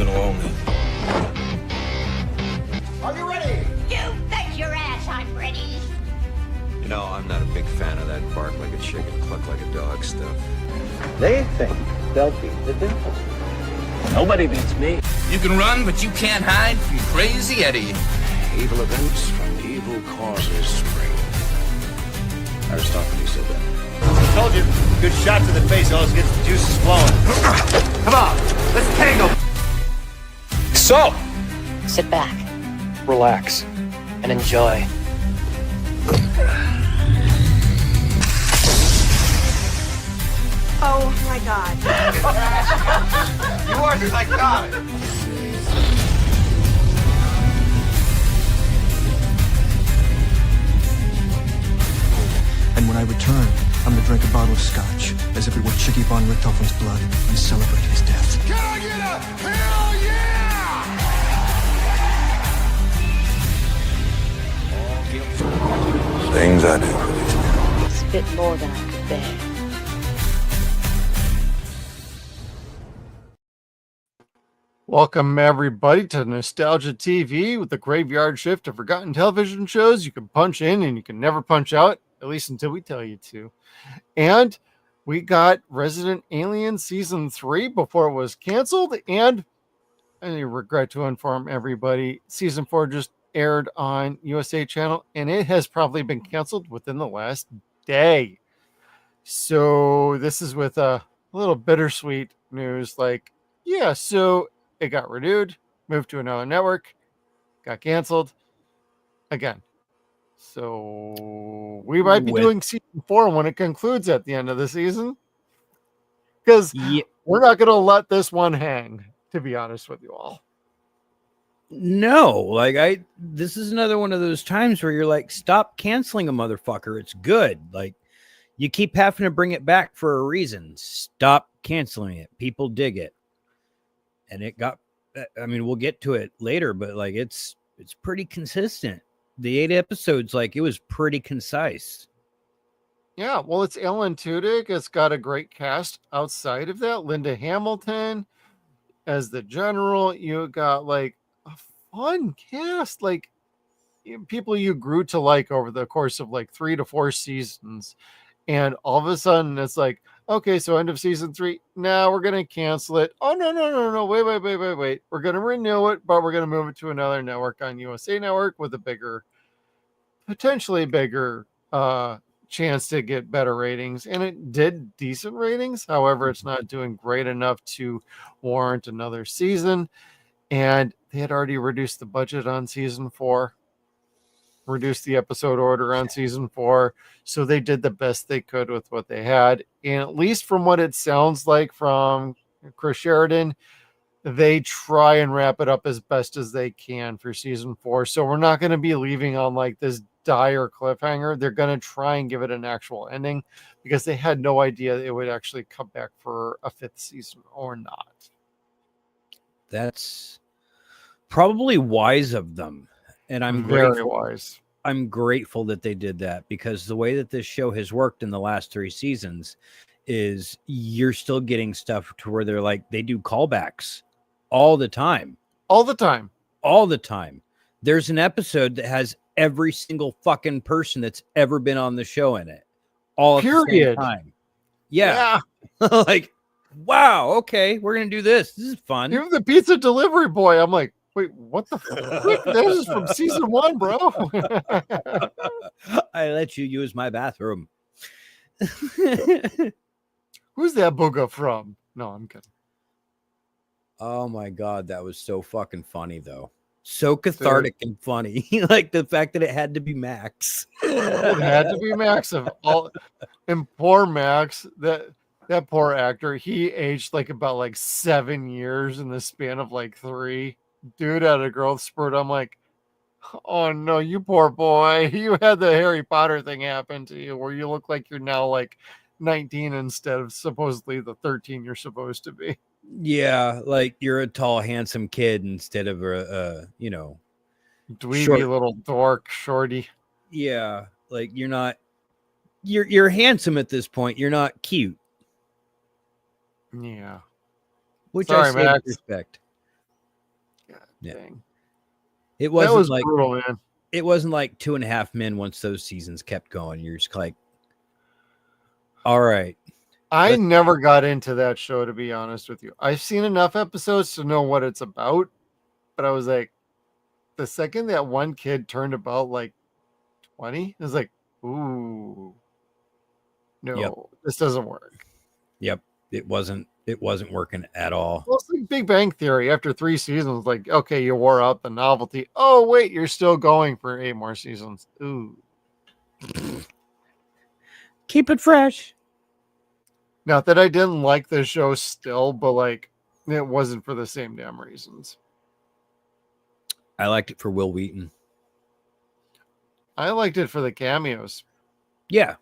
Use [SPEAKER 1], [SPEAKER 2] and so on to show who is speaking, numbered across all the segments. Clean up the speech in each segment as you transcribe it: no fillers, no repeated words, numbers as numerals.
[SPEAKER 1] living lonely.
[SPEAKER 2] Are you ready?
[SPEAKER 3] You bet your ass I'm ready.
[SPEAKER 4] You know, I'm not a big fan of that bark like a chicken, cluck like a dog stuff.
[SPEAKER 5] They think they'll beat the Dimples. Nobody beats me.
[SPEAKER 1] You can run, but you can't hide from Crazy Eddie.
[SPEAKER 4] Evil events from evil causes spring. Aristophanes said that.
[SPEAKER 2] I told you, good shot to the face always gets the juices flowing. Come on, let's tango.
[SPEAKER 5] So,
[SPEAKER 6] Sit back
[SPEAKER 5] relax.
[SPEAKER 6] and enjoy.
[SPEAKER 7] Oh my God.
[SPEAKER 2] You are psychotic.
[SPEAKER 8] And when I return, I'm to drink a bottle of scotch, as if it were Chicky von Richthofen's blood, and celebrate his death.
[SPEAKER 2] Can I get a hell yeah?
[SPEAKER 4] Things I do for these girls.
[SPEAKER 6] Spit more than I could bear.
[SPEAKER 9] Welcome, everybody, to Nostalgia TV with the graveyard shift of forgotten television shows you can punch in and you can never punch out, at least until we tell you to. And we got Resident Alien Season 3 before it was canceled. And I regret to inform everybody, Season 4 just aired on USA Channel, and it has probably been canceled within the last day. So this is with a little bittersweet news. Like, yeah, so it got renewed, moved to another network, got canceled again. So we might be doing Season 4 when it concludes at the end of the season. Because we're not going to let this one hang, to be honest with you all.
[SPEAKER 10] No, like this is another one of those times where you're like, stop canceling a motherfucker. It's good. Like, you keep having to bring it back for a reason. Stop canceling it. People dig it. And it got, I mean, we'll get to it later, but like, it's pretty consistent. The 8 episodes, like, it was pretty concise.
[SPEAKER 9] Yeah, well, it's Alan Tudyk. It's got a great cast outside of that. Linda Hamilton as the general. You got like a fun cast, like people you grew to like over the course of like 3 to 4 seasons. And all of a sudden it's like, okay, so end of season 3. Now we're going to cancel it. Oh, no. Wait. We're going to renew it, but we're going to move it to another network on USA Network with a bigger, potentially bigger, chance to get better ratings. And it did decent ratings. However, it's not doing great enough to warrant another season. And they had already reduced the budget on season 4, reduced the episode order on season 4. So they did the best they could with what they had. And at least from what it sounds like from Chris Sheridan, they try and wrap it up as best as they can for season 4. So we're not going to be leaving on like this dire cliffhanger. They're going to try and give it an actual ending because they had no idea it would actually come back for a 5th season or not.
[SPEAKER 10] That's probably wise of them. And I'm
[SPEAKER 9] very wise.
[SPEAKER 10] I'm grateful that they did that, because the way that this show has worked in the last 3 seasons is you're still getting stuff to where they're like, they do callbacks all the time. There's an episode that has every single fucking person that's ever been on the show in it. All at the same time. Yeah. Like, wow, okay, we're going to do this. This is fun.
[SPEAKER 9] Even the pizza delivery boy, I'm like, wait, what the fuck? This is from season 1, bro.
[SPEAKER 10] I let you use my bathroom.
[SPEAKER 9] Who's that booger from? No, I'm kidding.
[SPEAKER 10] Oh my God, that was so fucking funny, though. So cathartic and funny. Like the fact that it had to be Max.
[SPEAKER 9] It had to be Max. And poor Max, that poor actor, he aged like about like 7 years in the span of like 3. Dude had a growth spurt. I'm like, oh no, you poor boy. You had the Harry Potter thing happen to you where you look like you're now like 19 instead of supposedly the 13 you're supposed to be.
[SPEAKER 10] Yeah, like you're a tall, handsome kid instead of a
[SPEAKER 9] dweeby little dork shorty.
[SPEAKER 10] Yeah, like you're not. You're handsome at this point. You're not cute.
[SPEAKER 9] Yeah.
[SPEAKER 10] Which
[SPEAKER 9] Sorry,
[SPEAKER 10] I say with
[SPEAKER 9] Max.
[SPEAKER 10] respect. Yeah.
[SPEAKER 9] Dang.
[SPEAKER 10] It
[SPEAKER 9] That
[SPEAKER 10] wasn't
[SPEAKER 9] was
[SPEAKER 10] like
[SPEAKER 9] brutal, man.
[SPEAKER 10] it wasn't like 2.5 Men once those seasons kept going. You're just like, all right.
[SPEAKER 9] I never got into that show, to be honest with you. I've seen enough episodes to know what it's about, but I was like, the second that one kid turned about like 20, I was like, ooh, no, this doesn't work.
[SPEAKER 10] Yep. It wasn't working at all.
[SPEAKER 9] Well, it's like Big Bang Theory. After 3 seasons, like, okay, you wore out the novelty. Oh, wait, you're still going for 8 more seasons. Ooh.
[SPEAKER 10] Keep it fresh.
[SPEAKER 9] Not that I didn't like the show still, but like, it wasn't for the same damn reasons.
[SPEAKER 10] I liked it for Will Wheaton.
[SPEAKER 9] I liked it for the cameos.
[SPEAKER 10] Yeah.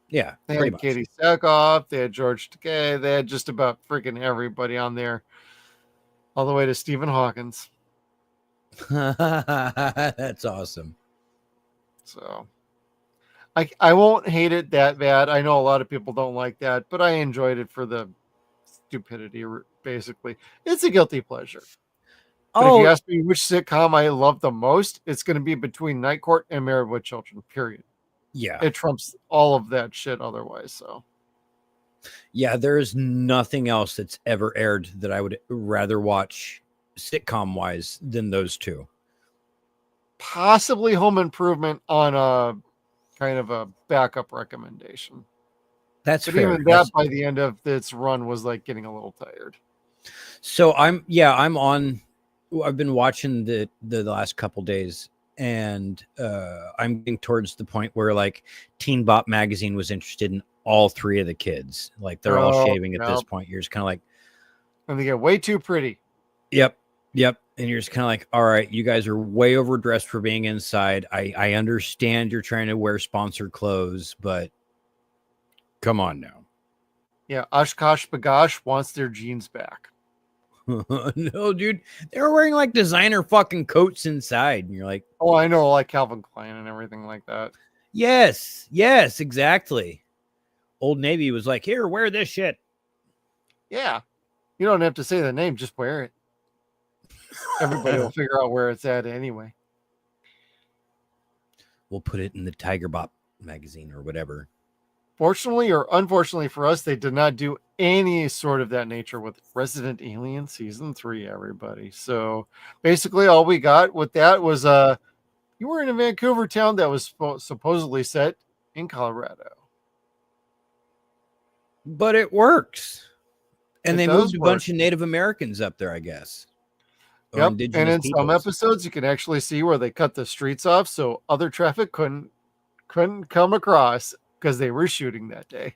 [SPEAKER 10] Yeah.
[SPEAKER 9] They
[SPEAKER 10] Pretty
[SPEAKER 9] had
[SPEAKER 10] much.
[SPEAKER 9] Katie Sackhoff, they had George Takei, they had just about freaking everybody on there, all the way to Stephen Hawkins.
[SPEAKER 10] That's awesome.
[SPEAKER 9] So I won't hate it that bad. I know a lot of people don't like that, but I enjoyed it for the stupidity, basically. It's a guilty pleasure. But if you ask me which sitcom I love the most, it's going to be between Night Court and Married with Children, period.
[SPEAKER 10] Yeah.
[SPEAKER 9] It trumps all of that shit otherwise. So,
[SPEAKER 10] Yeah, there's nothing else that's ever aired that I would rather watch sitcom wise than those two.
[SPEAKER 9] possibly Home Improvement on a kind of a backup recommendation.
[SPEAKER 10] That's
[SPEAKER 9] But
[SPEAKER 10] fair.
[SPEAKER 9] even that by the end of its run was like getting a little tired.
[SPEAKER 10] So I've been watching the last couple days, and I'm getting towards the point where like Teen Bop magazine was interested in all 3 of the kids. Like they're all shaving at this point. You're just kind of like,
[SPEAKER 9] and they get way too pretty.
[SPEAKER 10] Yep. And you're just kind of like, all right, you guys are way overdressed for being inside. I understand you're trying to wear sponsored clothes, but come on now.
[SPEAKER 9] Yeah, Oshkosh Bagosh wants their jeans back.
[SPEAKER 10] No, dude, they were wearing like designer fucking coats inside, and you're like,
[SPEAKER 9] oh, I know, like Calvin Klein and everything like that.
[SPEAKER 10] Yes, exactly. Old Navy was like, here, wear this shit.
[SPEAKER 9] Yeah, you don't have to say the name, just wear it. Everybody will figure out where it's at anyway.
[SPEAKER 10] We'll put it in the Tiger Bop magazine or whatever.
[SPEAKER 9] Fortunately or unfortunately for us, they did not do any sort of that nature with Resident Alien Season 3, everybody. So basically all we got with that was you were in a Vancouver town that was supposedly set in Colorado.
[SPEAKER 10] But it works. And
[SPEAKER 9] It
[SPEAKER 10] they
[SPEAKER 9] does
[SPEAKER 10] moved a
[SPEAKER 9] work.
[SPEAKER 10] bunch of Native Americans up there, I guess. Or
[SPEAKER 9] Yep. And
[SPEAKER 10] indigenous
[SPEAKER 9] in some
[SPEAKER 10] peoples.
[SPEAKER 9] episodes, you can actually see where they cut the streets off so other traffic couldn't come across because they were shooting that day.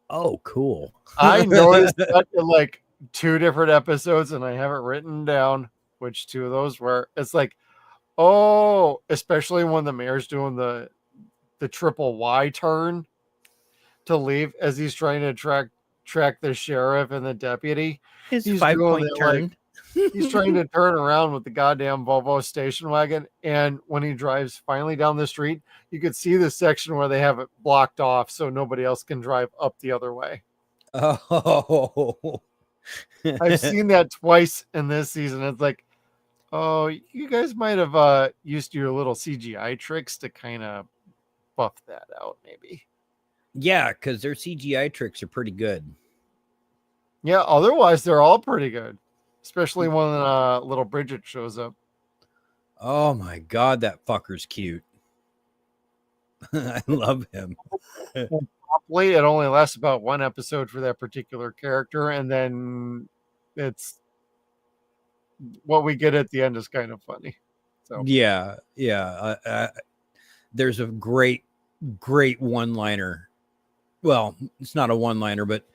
[SPEAKER 10] Oh, cool.
[SPEAKER 9] I noticed that in like 2 different episodes, and I have it written down which 2 of those were. It's like, oh, especially when the mayor's doing the triple Y turn to leave as he's trying to track the sheriff and the deputy.
[SPEAKER 10] His
[SPEAKER 9] He's
[SPEAKER 10] 5-point
[SPEAKER 9] doing it,
[SPEAKER 10] turn.
[SPEAKER 9] like, he's trying to turn around with the goddamn Volvo station wagon, and when he drives finally down the street, you could see the section where they have it blocked off so nobody else can drive up the other way.
[SPEAKER 10] Oh.
[SPEAKER 9] I've seen that twice in this season. It's like, oh, you guys might have used your little CGI tricks to kind of buff that out, maybe.
[SPEAKER 10] Yeah, because their CGI tricks are pretty good.
[SPEAKER 9] Yeah, otherwise they're all pretty good, especially when little Bridget shows up.
[SPEAKER 10] Oh my god, that fucker's cute. I love him.
[SPEAKER 9] Probably it only lasts about 1 episode for that particular character, and then it's what we get at the end is kind of funny. So
[SPEAKER 10] Yeah. There's a great one-liner. Well, it's not a one-liner, but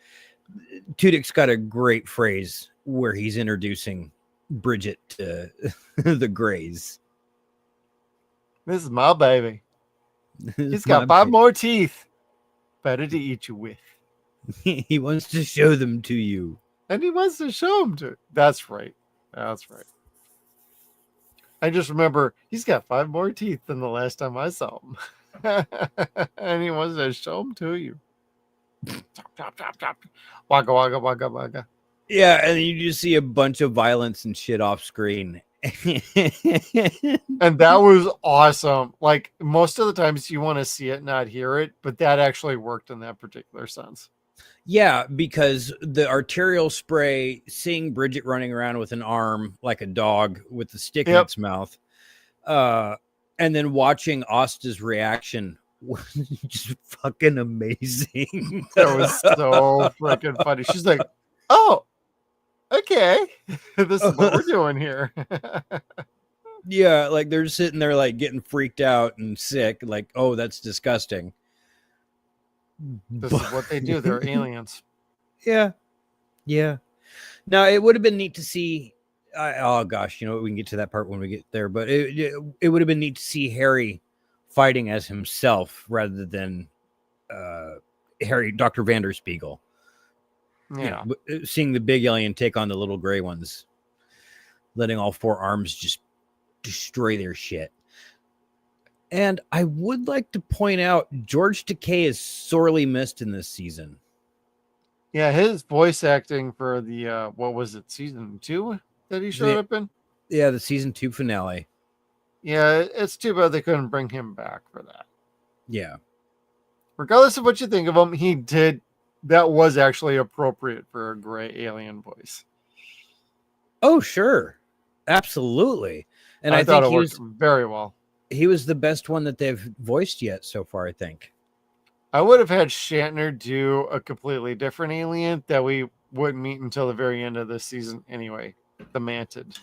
[SPEAKER 10] Tudyk's got a great phrase where he's introducing Bridget to the Greys.
[SPEAKER 9] this is my baby. He's got
[SPEAKER 10] My
[SPEAKER 9] 5 more teeth. Better to eat you with.
[SPEAKER 10] He wants to show them to you.
[SPEAKER 9] And he wants to show them to. That's right. That's right. I just remember he's got 5 more teeth than the last time I saw him. And he wants to show them to you. Chop, chop, chop, chop. Wagga, wagga, wagga, wagga.
[SPEAKER 10] Yeah, and you just see a bunch of violence and shit off screen,
[SPEAKER 9] And that was awesome. Like most of the times you want to see it, not hear it, but that actually worked in that particular sense.
[SPEAKER 10] Yeah, because the arterial spray, seeing Bridget running around with an arm like a dog with the stick in its mouth, and then watching Asta's reaction was just fucking amazing.
[SPEAKER 9] That was so freaking funny. She's like, oh, okay. This is what we're doing here.
[SPEAKER 10] Yeah, like they're sitting there like getting freaked out and sick, like, oh, that's disgusting.
[SPEAKER 9] This is what they do. They're aliens.
[SPEAKER 10] Yeah. Now it would have been neat to see. Oh gosh, you know, we can get to that part when we get there. But it would have been neat to see Harry fighting as himself rather than Harry, Dr. Vanderspiegel.
[SPEAKER 9] Yeah,
[SPEAKER 10] You know, seeing the big alien take on the little gray ones, letting all four arms just destroy their shit. And I would like to point out George Takei is sorely missed in this season.
[SPEAKER 9] yeah. His voice acting for the what was it, season 2 that he showed up in?
[SPEAKER 10] Yeah, the season 2 finale.
[SPEAKER 9] Yeah, it's too bad they couldn't bring him back for that.
[SPEAKER 10] Yeah.
[SPEAKER 9] Regardless of what you think of him, he did. That was actually appropriate for a gray alien voice.
[SPEAKER 10] Oh, sure. Absolutely. And I
[SPEAKER 9] thought
[SPEAKER 10] think
[SPEAKER 9] it worked very well.
[SPEAKER 10] he was the best one that they've voiced yet so far, I think.
[SPEAKER 9] I would have had Shatner do a completely different alien that we wouldn't meet until the very end of this season anyway. The Mantid.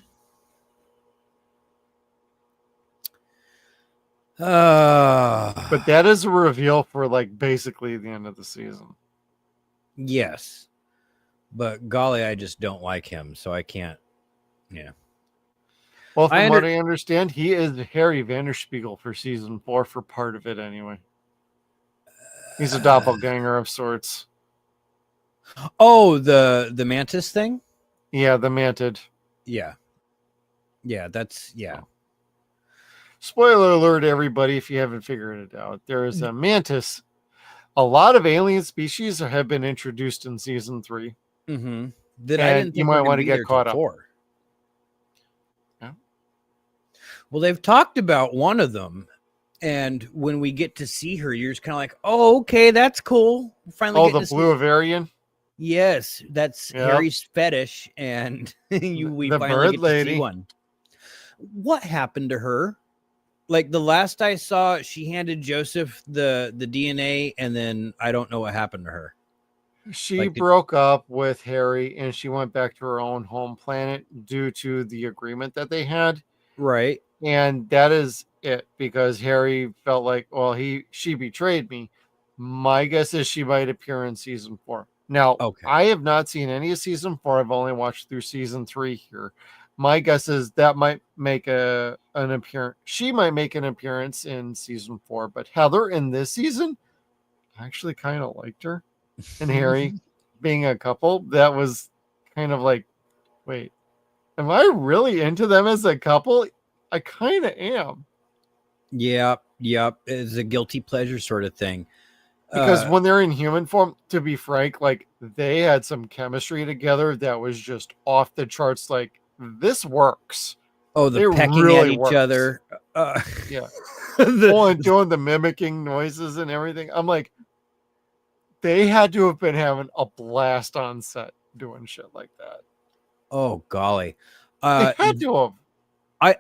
[SPEAKER 9] But that is a reveal for like basically the end of the season.
[SPEAKER 10] Yes. But golly, I just don't like him, so I can't. Yeah.
[SPEAKER 9] Well, from what I understand, he is Harry Vanderspiegel for season 4 for part of it anyway. He's a doppelganger of sorts.
[SPEAKER 10] Oh, the mantis thing?
[SPEAKER 9] Yeah, the Mantid.
[SPEAKER 10] Yeah. Yeah, that's
[SPEAKER 9] Spoiler alert, everybody, if you haven't figured it out. There is a mantis. A lot of alien species have been introduced in season 3.
[SPEAKER 10] Mm-hmm. That
[SPEAKER 9] And
[SPEAKER 10] I didn't think
[SPEAKER 9] you might
[SPEAKER 10] were gonna
[SPEAKER 9] want to
[SPEAKER 10] be
[SPEAKER 9] get
[SPEAKER 10] there
[SPEAKER 9] caught
[SPEAKER 10] till
[SPEAKER 9] up.
[SPEAKER 10] 4.
[SPEAKER 9] Yeah.
[SPEAKER 10] Well, they've talked about one of them, and when we get to see her, you're just kind of like, oh, okay, that's cool. We're finally getting
[SPEAKER 9] the
[SPEAKER 10] to
[SPEAKER 9] blue
[SPEAKER 10] see...
[SPEAKER 9] Avarian?
[SPEAKER 10] Yes, that's Harry's fetish, and we
[SPEAKER 9] the
[SPEAKER 10] finally
[SPEAKER 9] bird
[SPEAKER 10] get
[SPEAKER 9] lady.
[SPEAKER 10] to see one. What happened to her? Like the last I saw, she handed Joseph the DNA, and then I don't know what happened to her.
[SPEAKER 9] She broke up with Harry, and she went back to her own home planet due to the agreement that they had.
[SPEAKER 10] Right.
[SPEAKER 9] And that is it, because Harry felt like, well, she betrayed me. My guess is she might appear in season 4. Now, I have not seen any of season 4. I've only watched through season 3 here. My guess is that might make an appearance. She might make an appearance in season 4, but Heather in this season, I actually kind of liked her. And Harry being a couple, that was kind of like, wait, am I really into them as a couple? I kind of am.
[SPEAKER 10] Yep. It's a guilty pleasure sort of thing.
[SPEAKER 9] Because when they're in human form, to be frank, like they had some chemistry together that was just off the charts. Like, this works.
[SPEAKER 10] Oh, the
[SPEAKER 9] it
[SPEAKER 10] pecking
[SPEAKER 9] really
[SPEAKER 10] at each
[SPEAKER 9] works.
[SPEAKER 10] other.
[SPEAKER 9] Yeah. And doing the mimicking noises and everything. I'm like, they had to have been having a blast on set doing shit like that.
[SPEAKER 10] Oh, golly.
[SPEAKER 9] They had to have.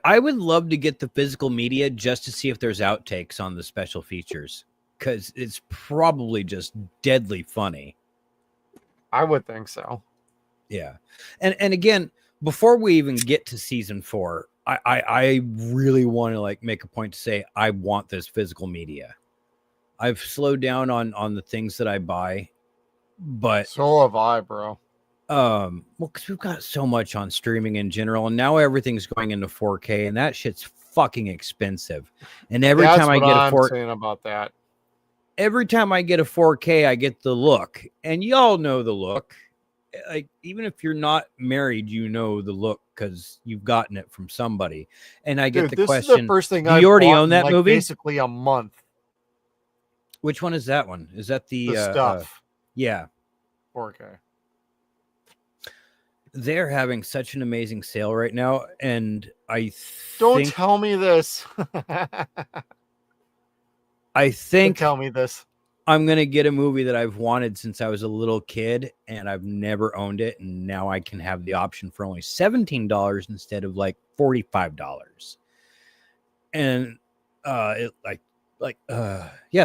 [SPEAKER 10] I would love to get the physical media just to see if there's outtakes on the special features, because it's probably just deadly funny.
[SPEAKER 9] I would think so.
[SPEAKER 10] Yeah. And again, before we even get to season 4, I really want to like make a point to say I want this physical media. I've slowed down on the things that I buy, but
[SPEAKER 9] so have I, bro.
[SPEAKER 10] Well, because we've got so much on streaming in general, and now everything's going into 4K, and that shit's fucking expensive. And every time I get a 4K,
[SPEAKER 9] saying about that.
[SPEAKER 10] Every time I get a 4K, I get the look, and y'all know the look. Like, even if you're not married, you know the look because you've gotten it from somebody. And I get the question:
[SPEAKER 9] is the first thing
[SPEAKER 10] do you already own that
[SPEAKER 9] like
[SPEAKER 10] movie?
[SPEAKER 9] Basically, a month.
[SPEAKER 10] Which one is that one? Is that the
[SPEAKER 9] stuff?
[SPEAKER 10] Yeah,
[SPEAKER 9] 4K.
[SPEAKER 10] They're having such an amazing sale right now, and
[SPEAKER 9] Don't tell me this.
[SPEAKER 10] I think
[SPEAKER 9] Don't tell me this.
[SPEAKER 10] I'm going to get a movie that I've wanted since I was a little kid and I've never owned it. And now I can have the option for only $17 instead of like $45. And yeah,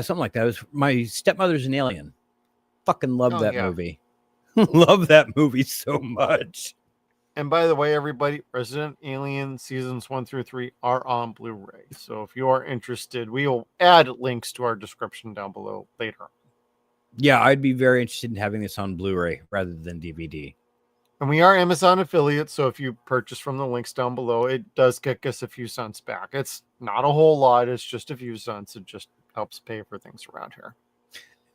[SPEAKER 10] something like that. It was My Stepmother's an Alien. Fucking love that movie. Love that movie so much.
[SPEAKER 9] And by the way, everybody, Resident Alien seasons 1 through 3 are on Blu-ray. So if you are interested, we will add links to our description down below later.
[SPEAKER 10] Yeah, I'd be very interested in having this on Blu-ray rather than DVD.
[SPEAKER 9] And we are Amazon affiliates, so if you purchase from the links down below, it does kick us a few cents back. It's not a whole lot. It's just a few cents. It just helps pay for things around here.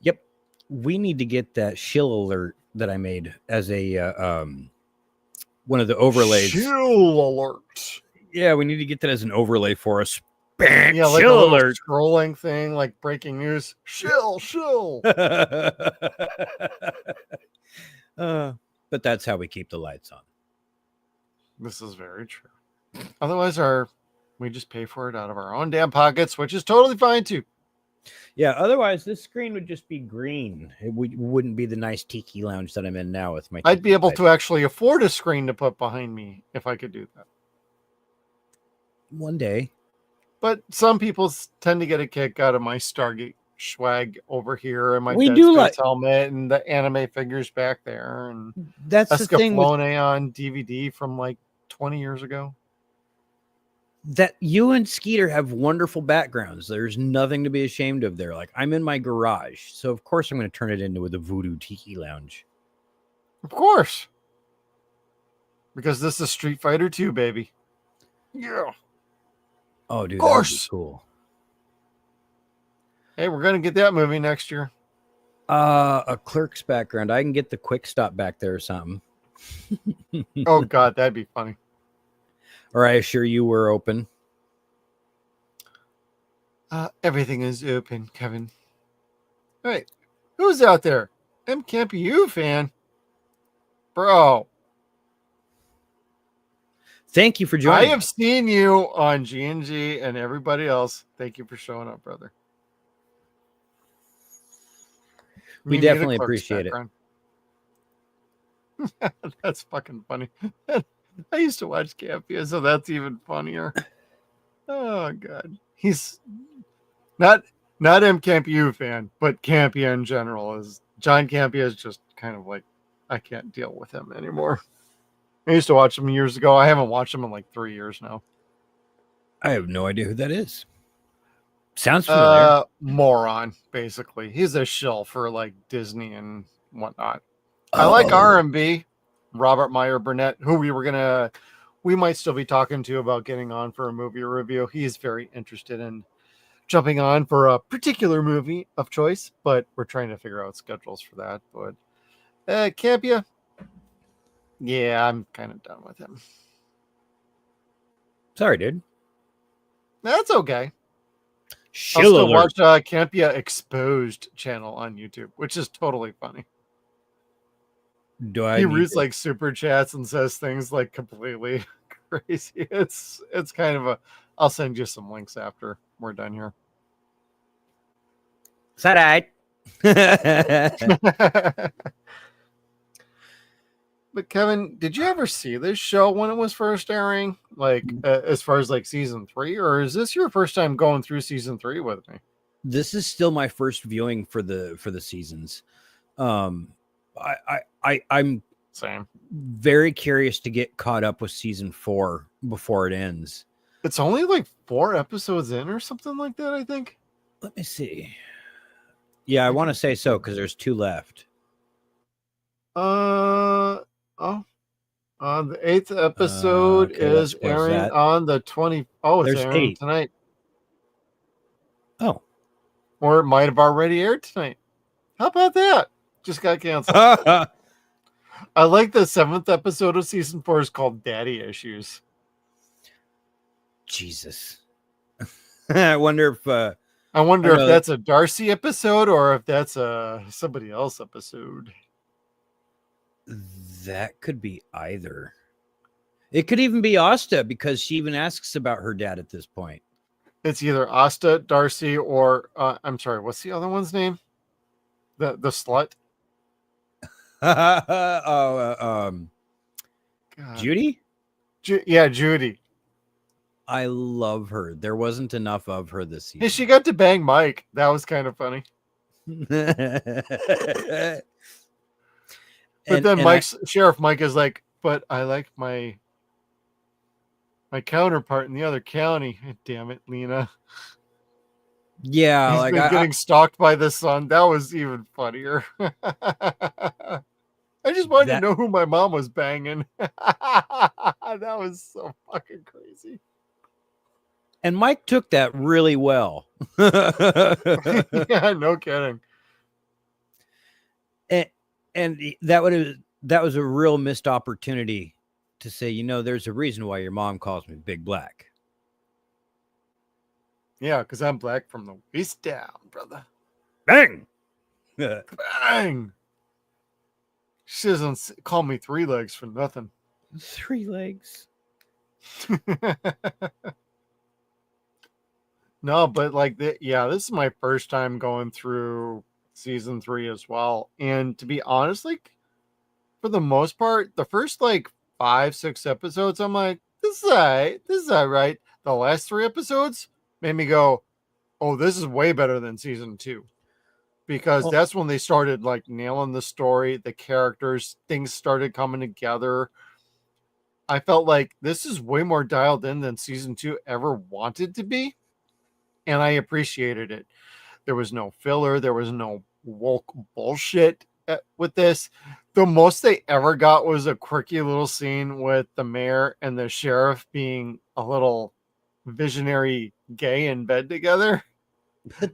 [SPEAKER 10] Yep. We need to get that shill alert that I made as a one of the overlays.
[SPEAKER 9] Shill alert.
[SPEAKER 10] Yeah, we need to get that as an overlay for us.
[SPEAKER 9] Yeah, like
[SPEAKER 10] shill
[SPEAKER 9] a little
[SPEAKER 10] alert.
[SPEAKER 9] scrolling thing, like breaking news. Shill.
[SPEAKER 10] But that's how we keep the lights on.
[SPEAKER 9] This is very true. Otherwise, we just pay for it out of our own damn pockets, which is totally fine too.
[SPEAKER 10] Yeah, otherwise this screen would just be green. It wouldn't be the nice tiki lounge that I'm in now with my
[SPEAKER 9] I'd be able
[SPEAKER 10] light.
[SPEAKER 9] to actually afford a screen to put behind me if I could do that.
[SPEAKER 10] One day.
[SPEAKER 9] But some people tend to get a kick out of my Stargate swag over here and my
[SPEAKER 10] We
[SPEAKER 9] Dead
[SPEAKER 10] do
[SPEAKER 9] Space
[SPEAKER 10] like-
[SPEAKER 9] helmet and the anime figures back there and
[SPEAKER 10] That's the thing with,
[SPEAKER 9] Escaflowne on DVD from like 20 years ago.
[SPEAKER 10] that you and Skeeter have wonderful backgrounds. There's nothing to be ashamed of there. Like, I'm in my garage, so of course I'm going to turn it into the Voodoo Tiki Lounge.
[SPEAKER 9] Of course. Because this is Street Fighter 2, baby. Yeah.
[SPEAKER 10] Oh, dude,
[SPEAKER 9] Of course.
[SPEAKER 10] cool.
[SPEAKER 9] Hey, we're going to get that movie next year.
[SPEAKER 10] A Clerk's background. I can get the Quick Stop back there or something.
[SPEAKER 9] Oh, God, that'd be funny.
[SPEAKER 10] Or I assure you we're open.
[SPEAKER 9] Everything is open, Kevin. All right. Who's out there? MCampU fan? Bro.
[SPEAKER 10] Thank you for
[SPEAKER 9] I
[SPEAKER 10] joining.
[SPEAKER 9] have seen you on G&G and everybody else. Thank you for showing up, brother.
[SPEAKER 10] We
[SPEAKER 9] You need a
[SPEAKER 10] definitely
[SPEAKER 9] Clerks
[SPEAKER 10] appreciate it.
[SPEAKER 9] background. That's fucking funny. I used to watch Campia, so that's even funnier. Oh God, he's not MCampU fan, but Campia in general is. John Campia is just kind of like, I can't deal with him anymore. I used to watch him years ago. I haven't watched him in like 3 years now.
[SPEAKER 10] I have no idea who that is. Sounds familiar.
[SPEAKER 9] Moron, basically. He's a shill for like Disney and whatnot. I like R&B. Robert Meyer Burnett, who we might still be talking to about getting on for a movie review. He's very interested in jumping on for a particular movie of choice, but we're trying to figure out schedules for that. But Campia, yeah, I'm kind of done with him.
[SPEAKER 10] Sorry, dude.
[SPEAKER 9] That's okay. I'll
[SPEAKER 10] Shill
[SPEAKER 9] still
[SPEAKER 10] alert.
[SPEAKER 9] watch Campia Exposed channel on YouTube, which is totally funny.
[SPEAKER 10] Do I
[SPEAKER 9] He
[SPEAKER 10] need
[SPEAKER 9] reads
[SPEAKER 10] to-
[SPEAKER 9] like super chats and says things like completely crazy. It's kind of I'll send you some links after we're done here.
[SPEAKER 10] Is that right?
[SPEAKER 9] But Kevin, did you ever see this show when it was first airing? Like as far as like season 3, or is this your first time going through season 3 with me?
[SPEAKER 10] This is still my first viewing for the seasons. I'm
[SPEAKER 9] Same.
[SPEAKER 10] very curious to get caught up with season 4 before it ends.
[SPEAKER 9] It's only like 4 episodes in or something like that, I think.
[SPEAKER 10] Let me see. Yeah, I want to say so because there's 2 left.
[SPEAKER 9] The 8th episode
[SPEAKER 10] Okay,
[SPEAKER 9] is
[SPEAKER 10] there's
[SPEAKER 9] airing
[SPEAKER 10] that.
[SPEAKER 9] on the 20. Oh, it's
[SPEAKER 10] There's
[SPEAKER 9] airing
[SPEAKER 10] 8.
[SPEAKER 9] tonight,
[SPEAKER 10] Oh.
[SPEAKER 9] or it might have already aired tonight. How about that? Just got canceled. I like the 7th episode of season 4 is called Daddy Issues.
[SPEAKER 10] Jesus. I wonder if
[SPEAKER 9] I wonder
[SPEAKER 10] I
[SPEAKER 9] if
[SPEAKER 10] know
[SPEAKER 9] that's a Darcy episode or if that's a somebody else episode.
[SPEAKER 10] that could be either. It could even be Asta because she even asks about her dad at this point.
[SPEAKER 9] It's either Asta, Darcy, or I'm sorry, what's the other one's name? The slut.
[SPEAKER 10] God. Judy?
[SPEAKER 9] Yeah, Judy.
[SPEAKER 10] I love her. There wasn't enough of her this season.
[SPEAKER 9] Hey, she got to bang Mike. That was kind of funny. But then Sheriff Mike is like, but I like my counterpart in the other county. Damn it, Lena.
[SPEAKER 10] Yeah,
[SPEAKER 9] He's been getting stalked by the son. That was even funnier. I just wanted to know who my mom was banging. That was so fucking crazy.
[SPEAKER 10] And Mike took that really well.
[SPEAKER 9] Yeah, no kidding.
[SPEAKER 10] And that was a real missed opportunity to say, you know, there's a reason why your mom calls me Big Black.
[SPEAKER 9] Yeah, because I'm black from the waist down, brother.
[SPEAKER 10] Bang!
[SPEAKER 9] Bang! She doesn't call me 3 legs for nothing.
[SPEAKER 10] 3 legs.
[SPEAKER 9] No, but like, this is my first time going through season 3 as well. And to be honest, like, for the most part, the first like 5-6 episodes, I'm like, this is all right. This is all right. The last 3 episodes made me go, oh, this is way better than season 2. Because that's when they started like nailing the story, the characters, things started coming together. I felt like this is way more dialed in than season 2 ever wanted to be. And I appreciated it. There was no filler. There was no woke bullshit with this. The most they ever got was a quirky little scene with the mayor and the sheriff being a little visionary gay in bed together.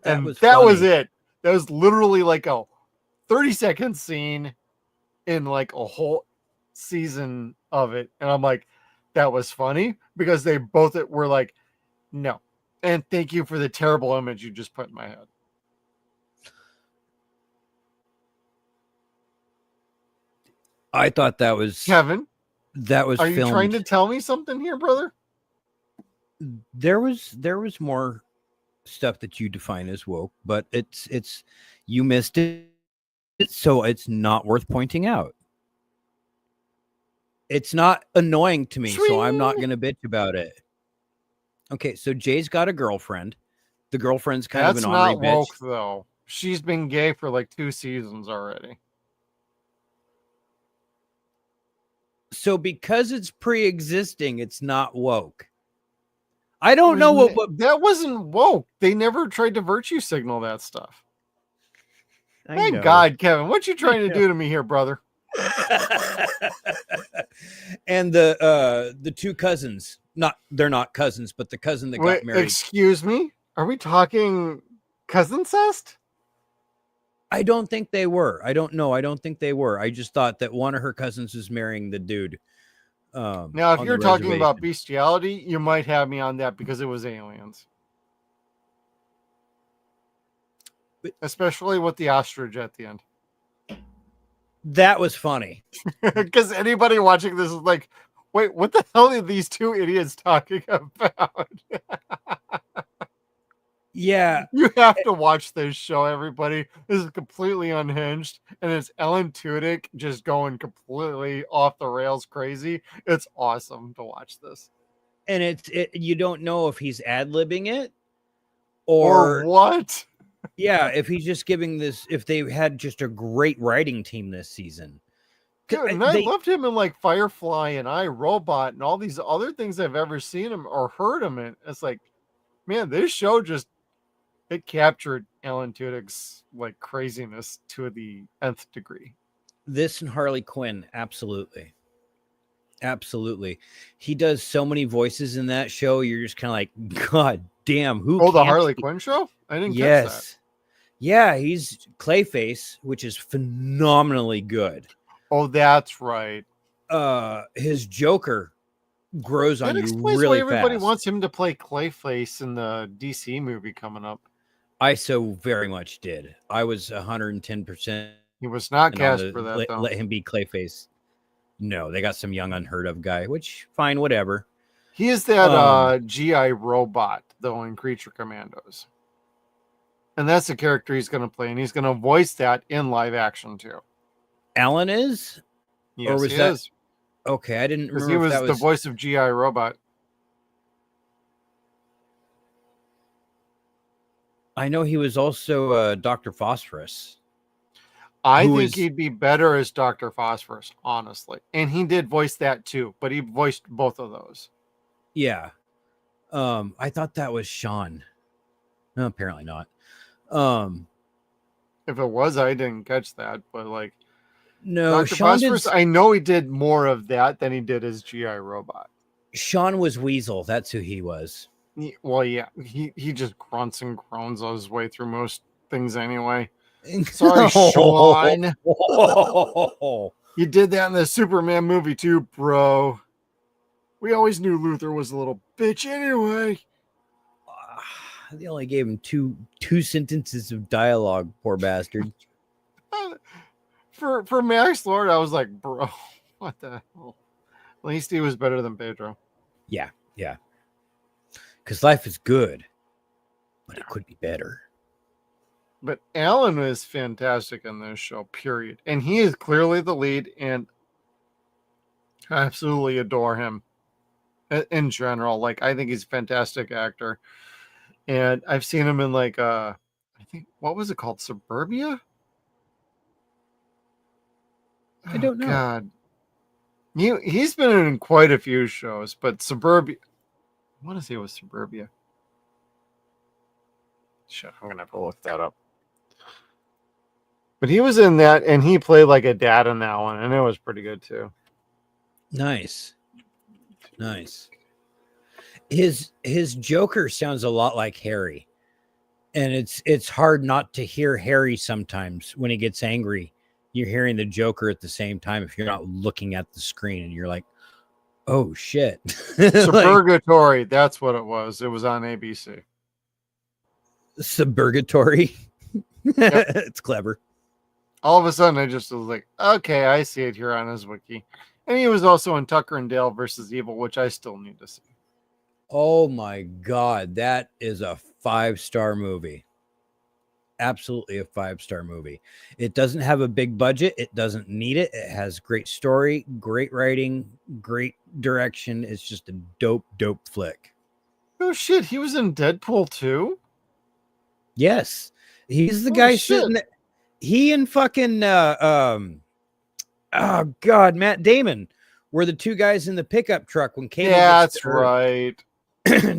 [SPEAKER 9] That was it. That was literally like a 30-second scene in like a whole season of it. And I'm like, that was funny because they both were like, no. And thank you for the terrible image you just put in my head.
[SPEAKER 10] I thought that was
[SPEAKER 9] Kevin.
[SPEAKER 10] That was
[SPEAKER 9] Are
[SPEAKER 10] filmed.
[SPEAKER 9] you trying to tell me something here, brother?
[SPEAKER 10] There was more stuff that you define as woke, but it's you missed it, so it's not worth pointing out. It's not annoying to me, so I'm not going to bitch about it. Okay, so Jay's got a girlfriend. The girlfriend's kind of an ornery bitch. That's not woke,
[SPEAKER 9] though. She's been gay for like 2 seasons already.
[SPEAKER 10] So because it's pre-existing, it's not woke. I don't know what
[SPEAKER 9] that wasn't woke. They never tried to virtue signal that stuff. Thank God, Kevin. What you trying to do to me here, brother?
[SPEAKER 10] And the 2 cousins, they're not cousins, but the cousin that got married.
[SPEAKER 9] Excuse me? Are we talking cousin cest?
[SPEAKER 10] I don't think they were. I don't know. I don't think they were. I just thought that one of her cousins was marrying the dude.
[SPEAKER 9] Now, if you're talking about bestiality, you might have me on that because it was aliens. Especially with the ostrich at the end.
[SPEAKER 10] That was funny.
[SPEAKER 9] Because anybody watching this is like, wait, what the hell are these 2 idiots talking about?
[SPEAKER 10] Yeah.
[SPEAKER 9] You have to watch this show, everybody. This is completely unhinged. And it's Ellen Tudyk just going completely off the rails crazy. It's awesome to watch this.
[SPEAKER 10] And you don't know if he's ad-libbing it or
[SPEAKER 9] what?
[SPEAKER 10] Yeah, if he's just giving this, if they had just a great writing team this season.
[SPEAKER 9] Dude, and I loved him in like Firefly and iRobot and all these other things I've ever seen him or heard him in. It's like, man, this show it captured Alan Tudyk's like craziness to the nth degree.
[SPEAKER 10] This and Harley Quinn, absolutely. Absolutely. He does so many voices in that show. You're just kind of like, God damn, who?
[SPEAKER 9] Oh, the Harley Quinn show? I didn't catch that.
[SPEAKER 10] Yeah, he's Clayface, which is phenomenally good.
[SPEAKER 9] Oh, that's right.
[SPEAKER 10] His Joker grows on you really fast. That explains why
[SPEAKER 9] everybody wants him to play Clayface in the DC movie coming up.
[SPEAKER 10] I so very much did. I was 110%.
[SPEAKER 9] He was not cast for that, though.
[SPEAKER 10] Let him be Clayface. No, they got some young unheard of guy, which fine, whatever.
[SPEAKER 9] He is that GI robot though in Creature Commandos. And that's the character he's going to play, and he's going to voice that in live action too.
[SPEAKER 10] Alan is?
[SPEAKER 9] Yes,
[SPEAKER 10] or was
[SPEAKER 9] he
[SPEAKER 10] that
[SPEAKER 9] is.
[SPEAKER 10] Okay, I didn't remember.
[SPEAKER 9] He was
[SPEAKER 10] if that
[SPEAKER 9] the voice of GI Robot.
[SPEAKER 10] I know he was also Dr. Phosphorus.
[SPEAKER 9] I think he'd be better as Dr. Phosphorus, honestly. And he did voice that too, but he voiced both of those.
[SPEAKER 10] Yeah. I thought that was Sean. No, apparently not.
[SPEAKER 9] If it was, I didn't catch that, but like
[SPEAKER 10] no,
[SPEAKER 9] Dr.
[SPEAKER 10] Sean
[SPEAKER 9] Phosphorus,
[SPEAKER 10] did...
[SPEAKER 9] I know he did more of that than he did as GI Robot.
[SPEAKER 10] Sean was Weasel. That's who he was.
[SPEAKER 9] Well, yeah, he just grunts and groans his way through most things anyway. Sorry, Sean. You did that in the Superman movie too, bro. We always knew Luthor was a little bitch anyway.
[SPEAKER 10] They only gave him two sentences of dialogue, poor bastard.
[SPEAKER 9] For Max Lord, I was like, bro, what the hell? At least he was better than Pedro.
[SPEAKER 10] Yeah. Because life is good, but it could be better.
[SPEAKER 9] But Alan is fantastic in this show, period. And he is clearly the lead, and I absolutely adore him in general. Like, I think he's a fantastic actor. And I've seen him in like, I think, what was it called? Suburbia?
[SPEAKER 10] I don't know.
[SPEAKER 9] God. He's been in quite a few shows, but Suburbia, I want to say it was Suburbia. Shit, I'm going to have to look that up. But he was in that, and he played like a dad in that one, and it was pretty good too.
[SPEAKER 10] Nice. His Joker sounds a lot like Harry, and it's hard not to hear Harry sometimes when he gets angry. You're hearing the Joker at the same time if you're not looking at the screen, and you're like, "Oh shit!"
[SPEAKER 9] Suburgatory, that's what it was. It was on ABC.
[SPEAKER 10] Suburgatory.
[SPEAKER 9] Yep.
[SPEAKER 10] It's clever.
[SPEAKER 9] All of a sudden, I just was like, okay, I see it here on his wiki. And he was also in Tucker and Dale versus Evil, which I still need to see.
[SPEAKER 10] Oh my God, that is a 5-star movie. Absolutely a 5-star movie. It doesn't have a big budget. It doesn't need it. It has great story, great writing, great direction. It's just a dope flick.
[SPEAKER 9] Oh shit, he was in Deadpool too?
[SPEAKER 10] Yes. He's the guy sitting there. He and fucking oh God, Matt Damon were the two guys in the pickup truck when Cable
[SPEAKER 9] that's right.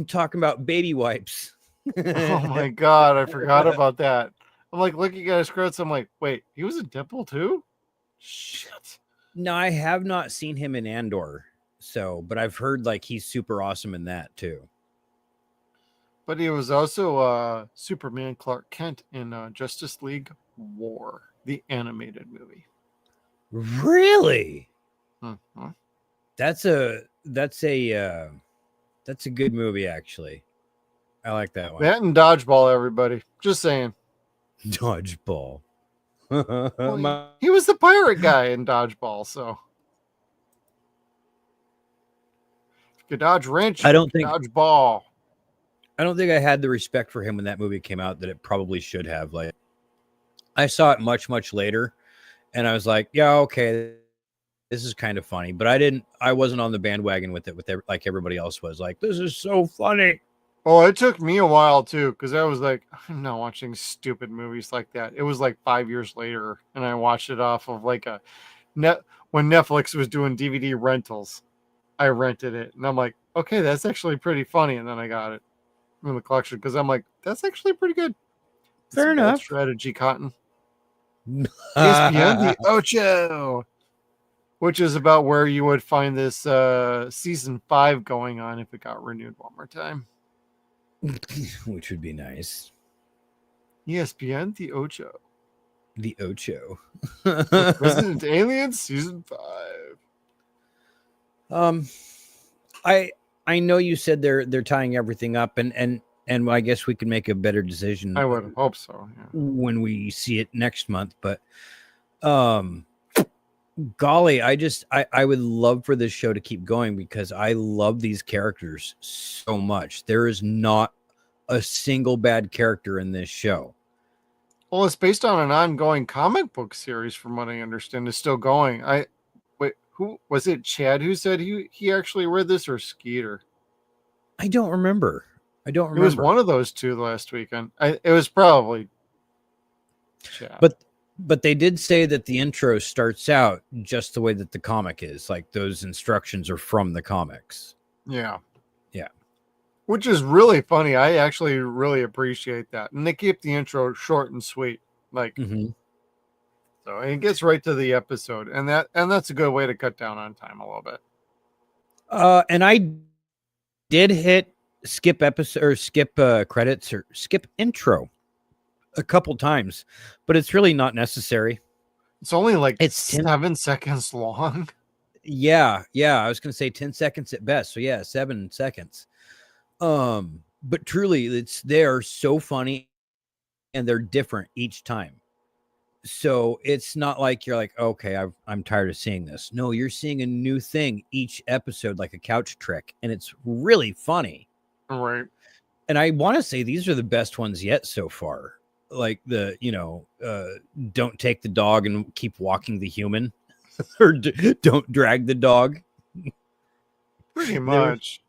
[SPEAKER 10] talking about baby wipes.
[SPEAKER 9] Oh my God, I forgot about that. I'm like looking at his credits. I'm like, wait, he was in Deadpool too? Shit.
[SPEAKER 10] No, I have not seen him in Andor, but I've heard like he's super awesome in that too.
[SPEAKER 9] But he was also Superman Clark Kent in Justice League War, the animated movie.
[SPEAKER 10] Really?
[SPEAKER 9] Mm-hmm.
[SPEAKER 10] That's a good movie, actually. I like that one.
[SPEAKER 9] That and Dodgeball, everybody. Just saying.
[SPEAKER 10] Dodgeball.
[SPEAKER 9] Well, he was the pirate guy in Dodgeball, so if you dodge wrench, Dodgeball.
[SPEAKER 10] I don't think I had the respect for him when that movie came out that it probably should have. Like, I saw it much later, and I was like, yeah, okay, this is kind of funny, but I wasn't on the bandwagon with it like everybody else was. Like, this is so funny.
[SPEAKER 9] Oh, it took me a while too, because I was like, I'm not watching stupid movies like that. It was like 5 years later, and I watched it off of like when Netflix was doing DVD rentals. I rented it, and I'm like, okay, that's actually pretty funny, and then I got it in the collection because I'm like, that's actually pretty good.
[SPEAKER 10] Fair enough.
[SPEAKER 9] Strategy, Cotton. ESPN, the Ocho, which is about where you would find this season 5 going on if it got renewed one more time.
[SPEAKER 10] Which would be nice.
[SPEAKER 9] ESPN, the Ocho.
[SPEAKER 10] The Ocho.
[SPEAKER 9] Resident Aliens, season 5.
[SPEAKER 10] I know you said they're tying everything up, and I guess we can make a better decision.
[SPEAKER 9] I would hope so. Yeah.
[SPEAKER 10] When we see it next month, but golly, I would love for this show to keep going because I love these characters so much. There is not a single bad character in this show.
[SPEAKER 9] Well, it's based on an ongoing comic book series, from what I understand, is still going. Wait, who was it? Chad who said he actually read this, or Skeeter?
[SPEAKER 10] I don't remember.
[SPEAKER 9] It was one of those two last weekend. It was probably Chad.
[SPEAKER 10] But they did say that the intro starts out just the way that the comic is. Like those instructions are from the comics.
[SPEAKER 9] Yeah.
[SPEAKER 10] Yeah.
[SPEAKER 9] Which is really funny. I actually really appreciate that. And they keep the intro short and sweet. Like so it gets right to the episode. And that's a good way to cut down on time a little bit.
[SPEAKER 10] And I did hit skip episode or skip credits or skip intro a couple times, but it's really not necessary.
[SPEAKER 9] It's only like
[SPEAKER 10] it's
[SPEAKER 9] 7 seconds long.
[SPEAKER 10] Yeah. I was gonna say 10 seconds at best. So yeah, 7 seconds. But truly, they are so funny and they're different each time. So it's not like you're like, okay, I'm tired of seeing this. No, you're seeing a new thing each episode, like a couch trick, and it's really funny.
[SPEAKER 9] Right.
[SPEAKER 10] And I want to say these are the best ones yet so far. Like don't take the dog and keep walking the human, or don't drag the dog.
[SPEAKER 9] Pretty much.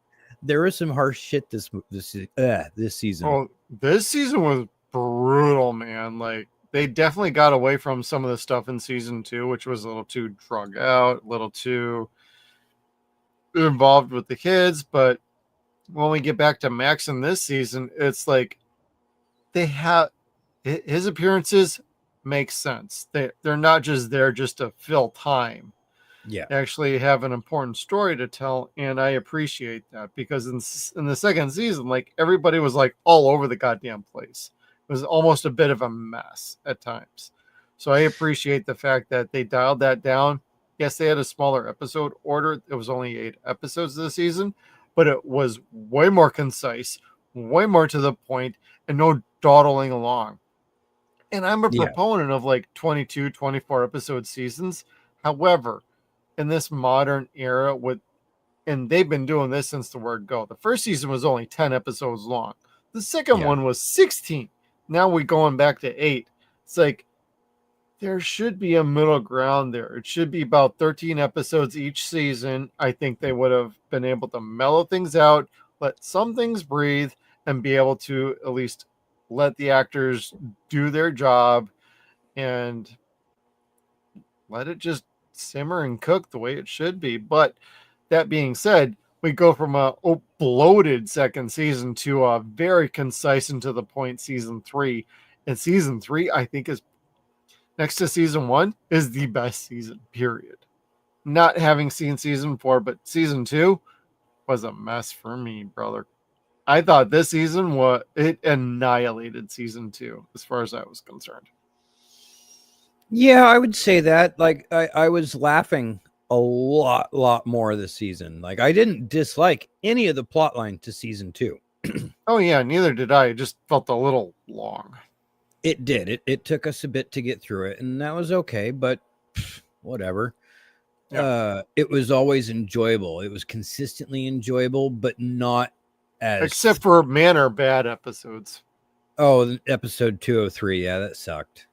[SPEAKER 10] There was some harsh shit this season.
[SPEAKER 9] Well, this season was brutal, man. Like they definitely got away from some of the stuff in season 2, which was a little too drug out, a little too involved with the kids. But when we get back to Max in this season, it's like they have his appearances make sense. They're not just there just to fill time.
[SPEAKER 10] Yeah,
[SPEAKER 9] They actually have an important story to tell, and I appreciate that because in the second season, like everybody was like all over the goddamn place. It was almost a bit of a mess at times. So I appreciate the fact that they dialed that down. Yes, they had a smaller episode order. It was only 8 episodes this season, but it was way more concise, way more to the point, and no dawdling along. And I'm a proponent of like 22, 24 episode seasons. However, in this modern era and they've been doing this since the word go. The first season was only 10 episodes long. The second one was 16. Now we're going back to 8. It's like there should be a middle ground there. It should be about 13 episodes each season. I think they would have been able to mellow things out, let some things breathe, and be able to at least let the actors do their job and let it just simmer and cook the way it should be. But that being said, we go from a bloated second season to a very concise and to the point season 3. And season 3, I think, is next to season 1 is the best season, period. Not having seen season 4, but season 2 was a mess for me, brother. I thought this season it annihilated season 2 as far as I was concerned.
[SPEAKER 10] Yeah, I would say that. Like I was laughing a lot more this season. Like I didn't dislike any of the plot line to season 2.
[SPEAKER 9] Oh yeah, neither did I. It just felt a little long.
[SPEAKER 10] It did. It took us a bit to get through it, and that was okay, but whatever. Yeah. It was always enjoyable. It was consistently enjoyable, but not as
[SPEAKER 9] except for Man or Bad episodes.
[SPEAKER 10] Oh, episode 203. Yeah, that sucked.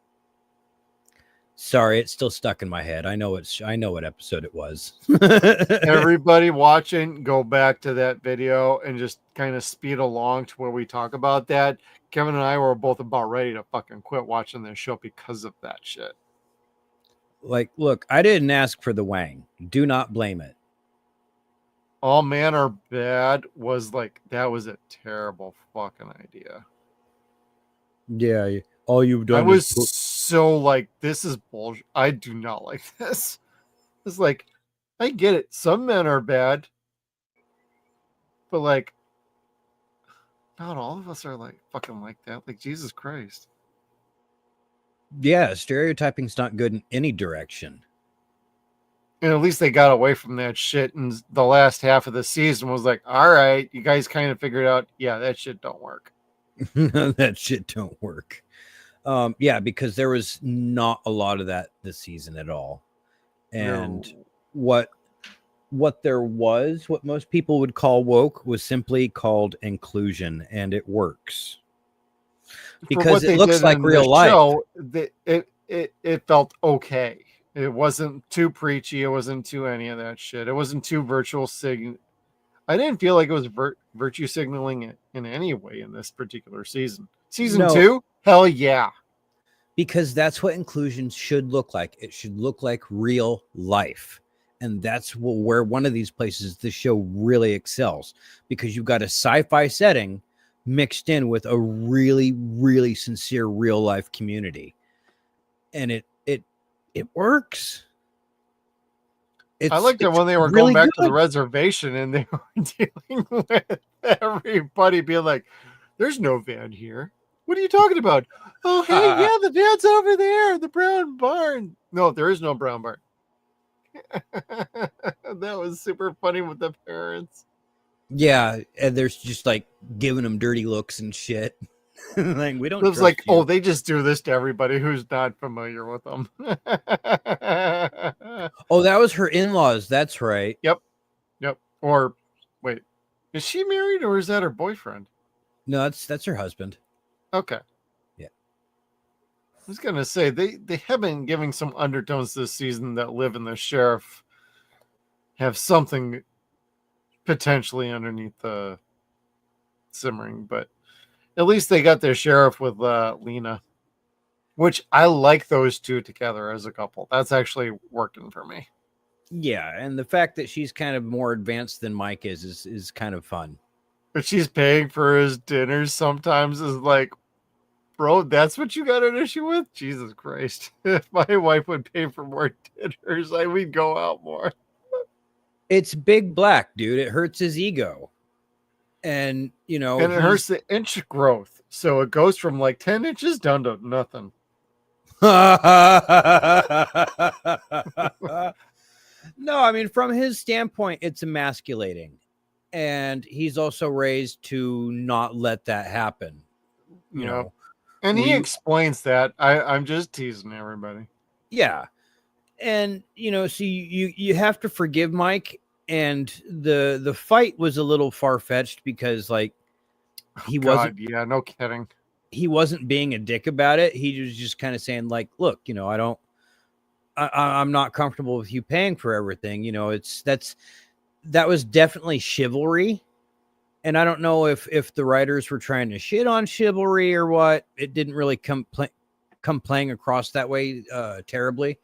[SPEAKER 10] Sorry, it's still stuck in my head. I know what episode it was.
[SPEAKER 9] Everybody watching, go back to that video and just kind of speed along to where we talk about that. Kevin and I were both about ready to fucking quit watching this show because of that shit.
[SPEAKER 10] Like, look, I didn't ask for the Wang. Do not blame it.
[SPEAKER 9] All Man or Bad was like, that was a terrible fucking idea.
[SPEAKER 10] Yeah, all you've done
[SPEAKER 9] I was so like, this is bullshit. I do not like this. It's like, I get it. Some men are bad, but like, not all of us are like fucking like that. Like, Jesus Christ.
[SPEAKER 10] Yeah, stereotyping's not good in any direction.
[SPEAKER 9] And at least they got away from that shit. And the last half of the season was like, all right, you guys kind of figured out, yeah, that shit don't work.
[SPEAKER 10] That shit don't work. Yeah, because there was not a lot of that this season at all. And
[SPEAKER 9] No.
[SPEAKER 10] what there was, what most people would call woke, was simply called inclusion, and it works
[SPEAKER 9] For
[SPEAKER 10] because
[SPEAKER 9] what
[SPEAKER 10] it
[SPEAKER 9] they
[SPEAKER 10] looks
[SPEAKER 9] did
[SPEAKER 10] like
[SPEAKER 9] in
[SPEAKER 10] real
[SPEAKER 9] the
[SPEAKER 10] life.
[SPEAKER 9] show, it felt okay. It wasn't too preachy. It wasn't too any of that shit. It wasn't too virtual sig. I didn't feel like it was virtue signaling in any way in this particular season. Season
[SPEAKER 10] No.
[SPEAKER 9] 2, hell yeah.
[SPEAKER 10] Because that's what inclusion should look like. It should look like real life. And that's where one of these places the show really excels, because you've got a sci-fi setting mixed in with a really, really sincere real life community. And it works.
[SPEAKER 9] I liked it when they were
[SPEAKER 10] really
[SPEAKER 9] going back to the
[SPEAKER 10] good.
[SPEAKER 9] reservation and they were dealing with everybody being like, there's no van here. What are you talking about? Oh, hey, yeah, the van's over there, the brown barn. No, there is no brown barn. That was super funny with the parents.
[SPEAKER 10] Yeah, and there's just like giving them dirty looks and shit. Like, we don't
[SPEAKER 9] It was
[SPEAKER 10] trust
[SPEAKER 9] like,
[SPEAKER 10] you.
[SPEAKER 9] oh, they just do this to everybody who's not familiar with them.
[SPEAKER 10] Oh, that was her in-laws. That's right.
[SPEAKER 9] Yep. Or wait, is she married or is that her boyfriend?
[SPEAKER 10] No, that's her husband.
[SPEAKER 9] Okay.
[SPEAKER 10] Yeah.
[SPEAKER 9] I was gonna say they have been giving some undertones this season that Liv and the sheriff have something potentially underneath the simmering, but at least they got their sheriff with Lena, which I like those two together as a couple. That's actually working for me.
[SPEAKER 10] Yeah, and the fact that she's kind of more advanced than Mike is kind of fun.
[SPEAKER 9] But she's paying for his dinners sometimes is like, bro, that's what you got an issue with? Jesus Christ. If my wife would pay for more dinners, I would go out more.
[SPEAKER 10] It's big black, dude. It hurts his ego. And, you know,
[SPEAKER 9] And it hurts the inch growth. So it goes from like 10 inches down to nothing.
[SPEAKER 10] No, I mean, from his standpoint, it's emasculating. And he's also raised to not let that happen. You know,
[SPEAKER 9] and he explains that. I'm just teasing everybody.
[SPEAKER 10] Yeah. And, you know, so you have to forgive Mike. And the fight was a little far-fetched because, like, he wasn't.
[SPEAKER 9] Yeah, no kidding.
[SPEAKER 10] He wasn't being a dick about it. He was just kind of saying, like, look, you know, I'm not comfortable with you paying for everything. You know, that was definitely chivalry. And I don't know if the writers were trying to shit on chivalry or what. It didn't really come playing across that way terribly,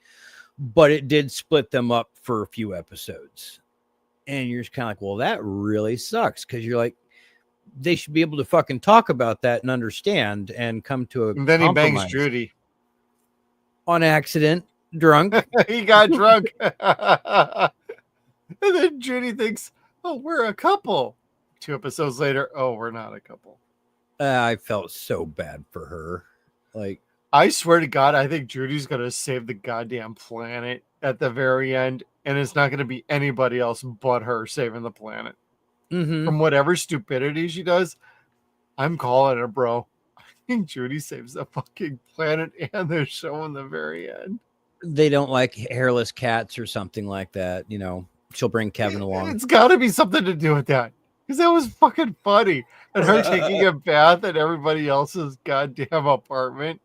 [SPEAKER 10] but it did split them up for a few episodes. And you're just kind of like, well, that really sucks, because you're like, they should be able to fucking talk about that and understand and come to a
[SPEAKER 9] And then he bangs
[SPEAKER 10] compromise.
[SPEAKER 9] Judy
[SPEAKER 10] On accident, drunk.
[SPEAKER 9] He got drunk. And then Judy thinks, oh, we're a couple. 2 episodes later, oh, we're not a couple.
[SPEAKER 10] I felt so bad for her. Like,
[SPEAKER 9] I swear to God, I think Judy's going to save the goddamn planet at the very end. And it's not going to be anybody else but her saving the planet.
[SPEAKER 10] mm-hmm.
[SPEAKER 9] From whatever stupidity she does, I'm calling it, bro. I think Judy saves the fucking planet and the show in the very end.
[SPEAKER 10] They don't like hairless cats or something like that. You know, she'll bring Kevin along.
[SPEAKER 9] It's got to be something to do with that. Because that was fucking funny. And her taking a bath at everybody else's goddamn apartment.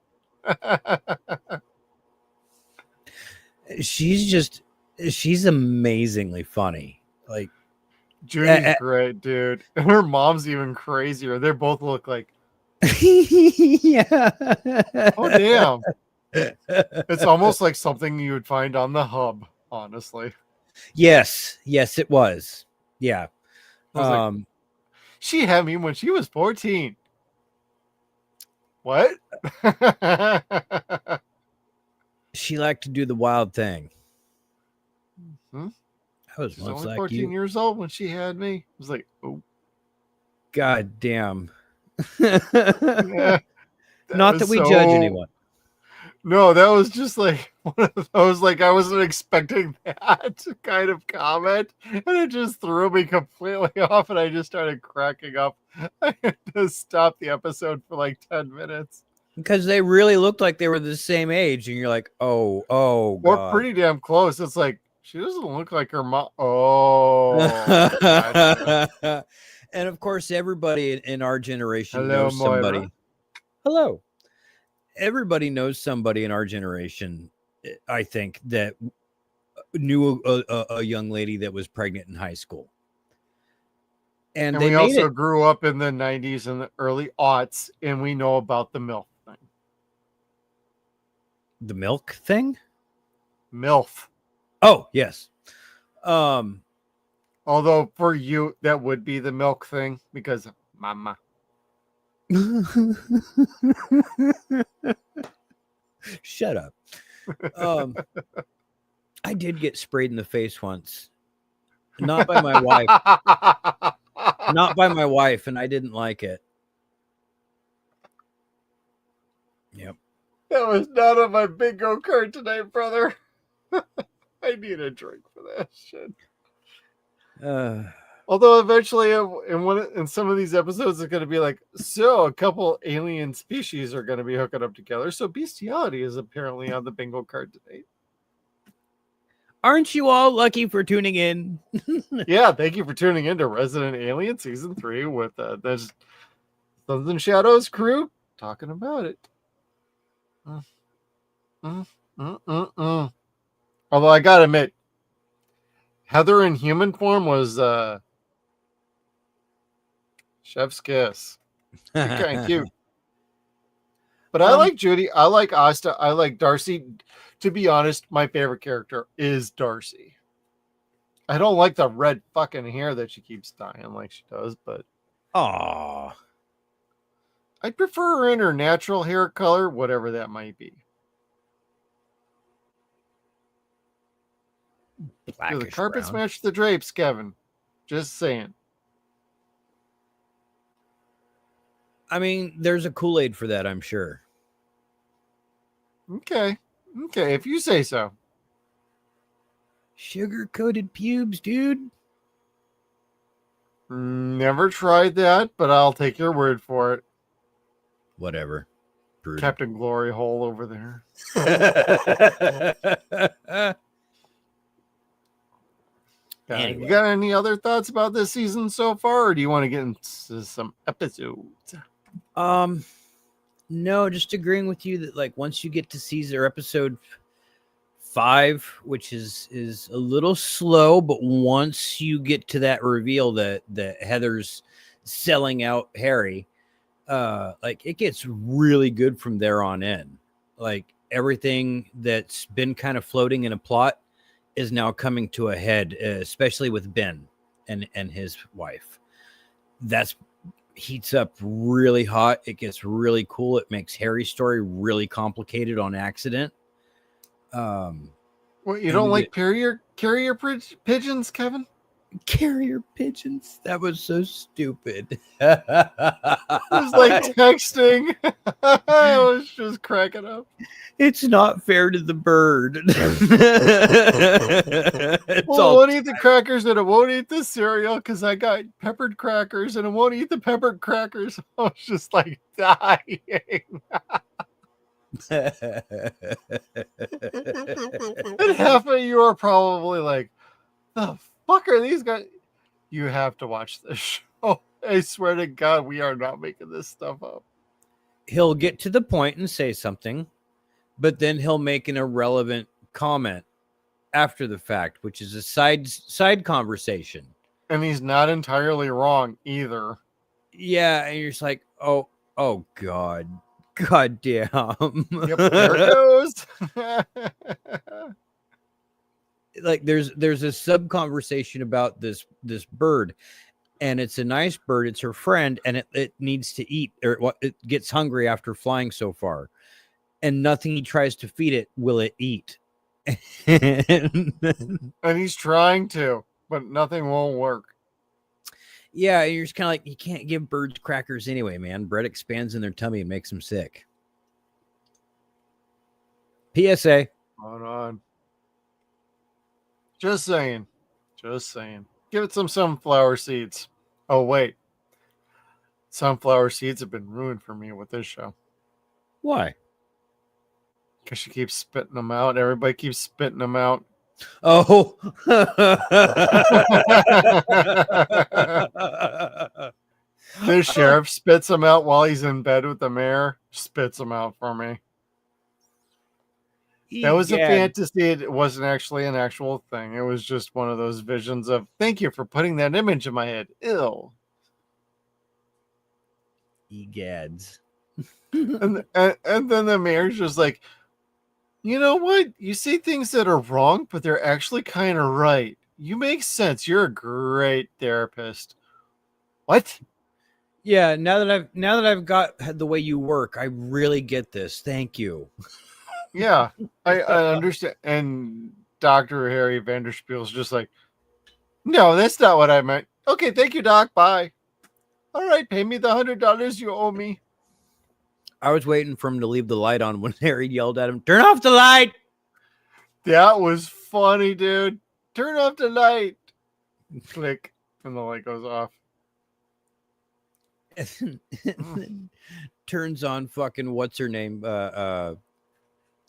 [SPEAKER 10] She's amazingly funny. Like,
[SPEAKER 9] Judy's great, dude. And her mom's even crazier. They both look like,
[SPEAKER 10] yeah.
[SPEAKER 9] oh, damn. It's almost like something you would find on the hub, honestly.
[SPEAKER 10] Yes, it was. Yeah.
[SPEAKER 9] Like, she had me when she was 14. What?
[SPEAKER 10] She liked to do the wild thing.
[SPEAKER 9] Hmm?
[SPEAKER 10] I was
[SPEAKER 9] She's
[SPEAKER 10] once
[SPEAKER 9] only
[SPEAKER 10] like
[SPEAKER 9] 14
[SPEAKER 10] you.
[SPEAKER 9] years old when she had me. I was like, oh.
[SPEAKER 10] God damn.
[SPEAKER 9] Yeah,
[SPEAKER 10] Not that we judge anyone.
[SPEAKER 9] No, that was just like one of those, like, I wasn't expecting that kind of comment, and it just threw me completely off, and I just started cracking up. I had to stop the episode for like 10 minutes.
[SPEAKER 10] Because they really looked like they were the same age, and you're like, oh,
[SPEAKER 9] We're
[SPEAKER 10] God.
[SPEAKER 9] pretty damn close. It's like she doesn't look like her mom. Oh, gotcha.
[SPEAKER 10] And of course, everybody in our generation
[SPEAKER 9] Hello,
[SPEAKER 10] knows somebody.
[SPEAKER 9] Moira.
[SPEAKER 10] Hello. Everybody knows somebody in our generation, I think, that knew a young lady that was pregnant in high school. And they
[SPEAKER 9] we
[SPEAKER 10] made
[SPEAKER 9] also
[SPEAKER 10] it
[SPEAKER 9] grew up in the 90s and the early aughts, and we know about the MILF thing.
[SPEAKER 10] the milk thing.
[SPEAKER 9] MILF.
[SPEAKER 10] Oh, yes.
[SPEAKER 9] Although for you, that would be the milk thing because mama.
[SPEAKER 10] Shut up. I did get sprayed in the face once. Not by my wife. Not by my wife, and I didn't like it. Yep.
[SPEAKER 9] That was not on my bingo card tonight, brother. I need a drink for that shit. Although eventually, in some of these episodes, it's going to be like, so a couple alien species are going to be hooking up together. So bestiality is apparently on the bingo card tonight.
[SPEAKER 10] Aren't you all lucky for tuning in?
[SPEAKER 9] Yeah, thank you for tuning in to Resident Alien Season 3 with the Suns and Shadows crew talking about it. Although I gotta admit, Heather in human form was chef's kiss. Kind of cute. But I like Judy. I like Asta. I like Darcy. To be honest, my favorite character is Darcy. I don't like the red fucking hair that she keeps dyeing like she does, but
[SPEAKER 10] Aw.
[SPEAKER 9] I'd prefer her in her natural hair color, whatever that might be. Do the
[SPEAKER 10] Blackish
[SPEAKER 9] carpets
[SPEAKER 10] brown.
[SPEAKER 9] match the drapes, Kevin? Just saying.
[SPEAKER 10] I mean, there's a Kool-Aid for that, I'm sure.
[SPEAKER 9] Okay, if you say so.
[SPEAKER 10] Sugar-coated pubes, dude.
[SPEAKER 9] Never tried that, but I'll take your word for it.
[SPEAKER 10] Whatever. Brood.
[SPEAKER 9] Captain Glory Hole over there.
[SPEAKER 10] Anyway.
[SPEAKER 9] You got any other thoughts about this season so far, or do you want to get into some episodes?
[SPEAKER 10] No, just agreeing with you that like once you get to Caesar episode 5, which is a little slow, but once you get to that reveal that Heather's selling out Harry, like it gets really good from there on in. Like everything that's been kind of floating in a plot is now coming to a head, especially with Ben and his wife. That's heats up really hot. It gets really cool. It makes Harry's story really complicated on accident.
[SPEAKER 9] Well, you don't like carrier pigeons, Kevin?
[SPEAKER 10] Carrier pigeons? That was so stupid.
[SPEAKER 9] It was like texting. I was just cracking up.
[SPEAKER 10] It's not fair to the bird.
[SPEAKER 9] Well, it won't eat the crackers and it won't eat the cereal because I got peppered crackers and it won't eat the peppered crackers. I was just like dying. And half of you are probably like, the fuck are these guys? You have to watch this show. I swear to God, we are not making this stuff up.
[SPEAKER 10] He'll get to the point and say something, but then he'll make an irrelevant comment after the fact, which is a side conversation. And
[SPEAKER 9] he's not entirely wrong either.
[SPEAKER 10] Yeah, and you're just like, oh God. God damn.
[SPEAKER 9] Yep, there it goes.
[SPEAKER 10] Like there's a sub conversation about this bird, and it's a nice bird. It's her friend, and it needs to eat, or it gets hungry after flying so far, and nothing he tries to feed it will it eat.
[SPEAKER 9] And he's trying to, but nothing won't work.
[SPEAKER 10] Yeah, you're just kind of like, you can't give birds crackers anyway, man. Bread expands in their tummy and makes them sick. PSA.
[SPEAKER 9] Hold on. Just saying. Give it some sunflower seeds. Oh, wait. Sunflower seeds have been ruined for me with this show.
[SPEAKER 10] Why?
[SPEAKER 9] Because she keeps spitting them out. Everybody keeps spitting them out.
[SPEAKER 10] Oh.
[SPEAKER 9] The sheriff spits them out while he's in bed with the mayor. Spits them out for me. That was a fantasy. It wasn't actually an actual thing. It was just one of those visions of, thank you for putting that image in my head. Ew.
[SPEAKER 10] Egads.
[SPEAKER 9] And then the mayor's just like, you know what? You say things that are wrong, but they're actually kind of right. You make sense. You're a great therapist. What?
[SPEAKER 10] Yeah, now that I've got the way you work, I really get this. Thank you.
[SPEAKER 9] Yeah, I understand. And Dr. Harry Vanderspiel's just like, no, that's not what I meant. Okay, thank you, Doc. Bye. All right, pay me the $100 you owe me.
[SPEAKER 10] I was waiting for him to leave the light on when Harry yelled at him, "Turn off the light!"
[SPEAKER 9] That was funny, dude. Turn off the light. Click, and the light goes off.
[SPEAKER 10] And then turns on fucking what's her name?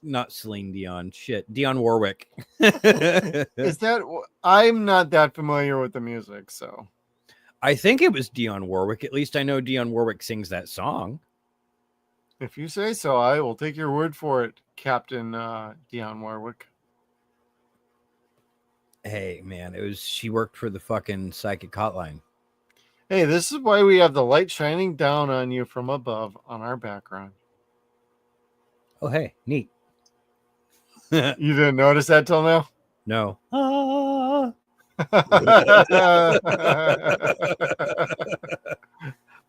[SPEAKER 10] Not Celine Dion. Shit, Dionne Warwick.
[SPEAKER 9] Is that? I'm not that familiar with the music, so
[SPEAKER 10] I think it was Dionne Warwick. At least I know Dionne Warwick sings that song.
[SPEAKER 9] if you say so, I will take your word for it, Captain Dionne Warwick.
[SPEAKER 10] Hey, man, she worked for the fucking psychic hotline.
[SPEAKER 9] Hey, this is why we have the light shining down on you from above on our background.
[SPEAKER 10] Oh, hey, neat.
[SPEAKER 9] You didn't notice that till now?
[SPEAKER 10] No.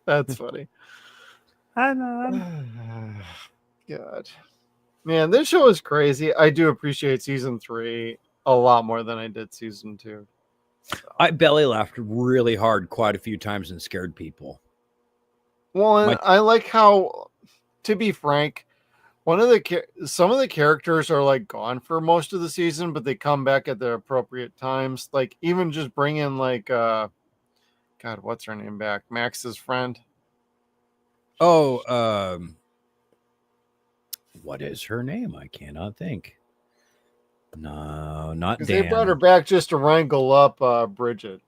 [SPEAKER 9] That's funny.
[SPEAKER 10] Hi, Mom.
[SPEAKER 9] God. Man, this show is crazy. I do appreciate season 3 a lot more than I did season 2.
[SPEAKER 10] I belly laughed really hard quite a few times and scared people.
[SPEAKER 9] Well, and I like how, to be frank, some of the characters are like gone for most of the season, but they come back at the appropriate times. Like even just bring in like God, what's her name back? Max's friend.
[SPEAKER 10] Oh, what is her name? I cannot think. No, not Dan.
[SPEAKER 9] They brought her back just to wrangle up Bridget.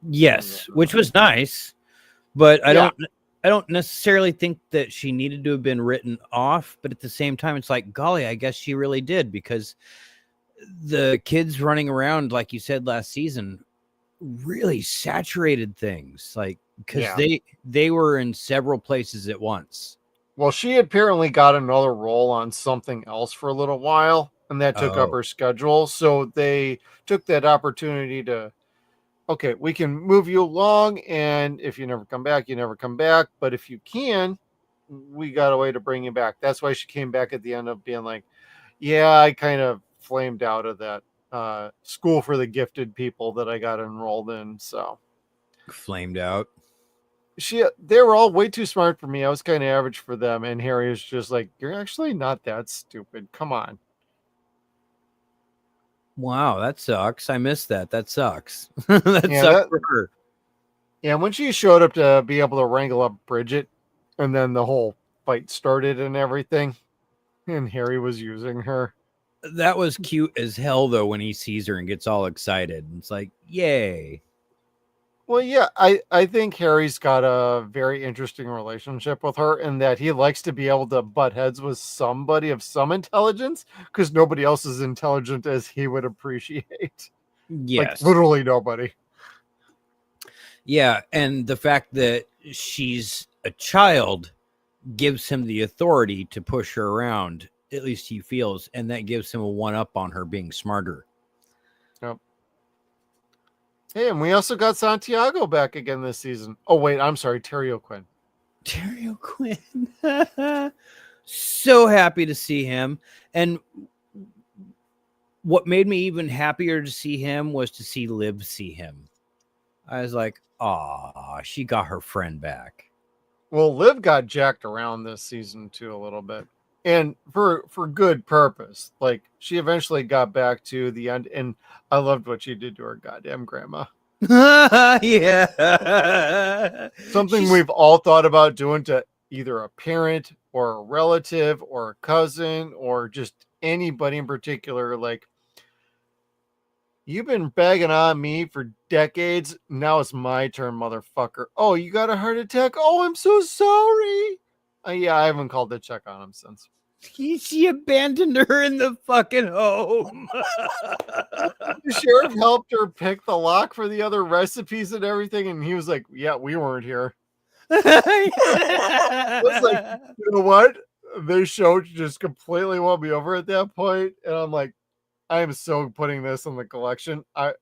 [SPEAKER 10] Yes, which was nice, but I don't necessarily think that she needed to have been written off. But at the same time, it's like, golly, I guess she really did, because the kids running around, like you said last season, really saturated things. Like, because they were in several places at once.
[SPEAKER 9] Well, she apparently got another role on something else for a little while, and that took up her schedule. So they took that opportunity to, okay, we can move you along, and if you never come back, you never come back. But if you can, we got a way to bring you back. That's why she came back at the end of being like, yeah, I kind of flamed out of that school for the gifted people that I got enrolled in. So
[SPEAKER 10] flamed out.
[SPEAKER 9] They were all way too smart for me. I was kind of average for them. And Harry was just like, you're actually not that stupid. Come on.
[SPEAKER 10] Wow, that sucks. I missed that. That sucks. That sucks for her.
[SPEAKER 9] Yeah, when she showed up to be able to wrangle up Bridget, and then the whole fight started and everything, and Harry was using her.
[SPEAKER 10] That was cute as hell, though, when he sees her and gets all excited. It's like, yay.
[SPEAKER 9] Well, yeah, I think Harry's got a very interesting relationship with her in that he likes to be able to butt heads with somebody of some intelligence because nobody else is intelligent as he would appreciate.
[SPEAKER 10] Yes.
[SPEAKER 9] Like, literally nobody.
[SPEAKER 10] Yeah, and the fact that she's a child gives him the authority to push her around, at least he feels, and that gives him a one-up on her being smarter.
[SPEAKER 9] Yep. Hey, and we also got Santiago back again this season. Oh, wait, I'm sorry, Terry O'Quinn.
[SPEAKER 10] Terry O'Quinn. So happy to see him. And what made me even happier to see him was to see Liv see him. I was like, aw, she got her friend back.
[SPEAKER 9] Well, Liv got jacked around this season too a little bit. And for good purpose. Like, she eventually got back to the end, and I loved what she did to her goddamn grandma.
[SPEAKER 10] Yeah.
[SPEAKER 9] Something we've all thought about doing to either a parent or a relative or a cousin or just anybody in particular, like, you've been bagging on me for decades. Now it's my turn, motherfucker. Oh, you got a heart attack? Oh, I'm so sorry. Yeah, I haven't called to check on him since.
[SPEAKER 10] She abandoned her in the fucking home.
[SPEAKER 9] The sheriff helped her pick the lock for the other recipes and everything, and he was like, yeah, we weren't here. I was like, you know what? This show just completely won me over at that point, and I'm like, I am so putting this in the collection. I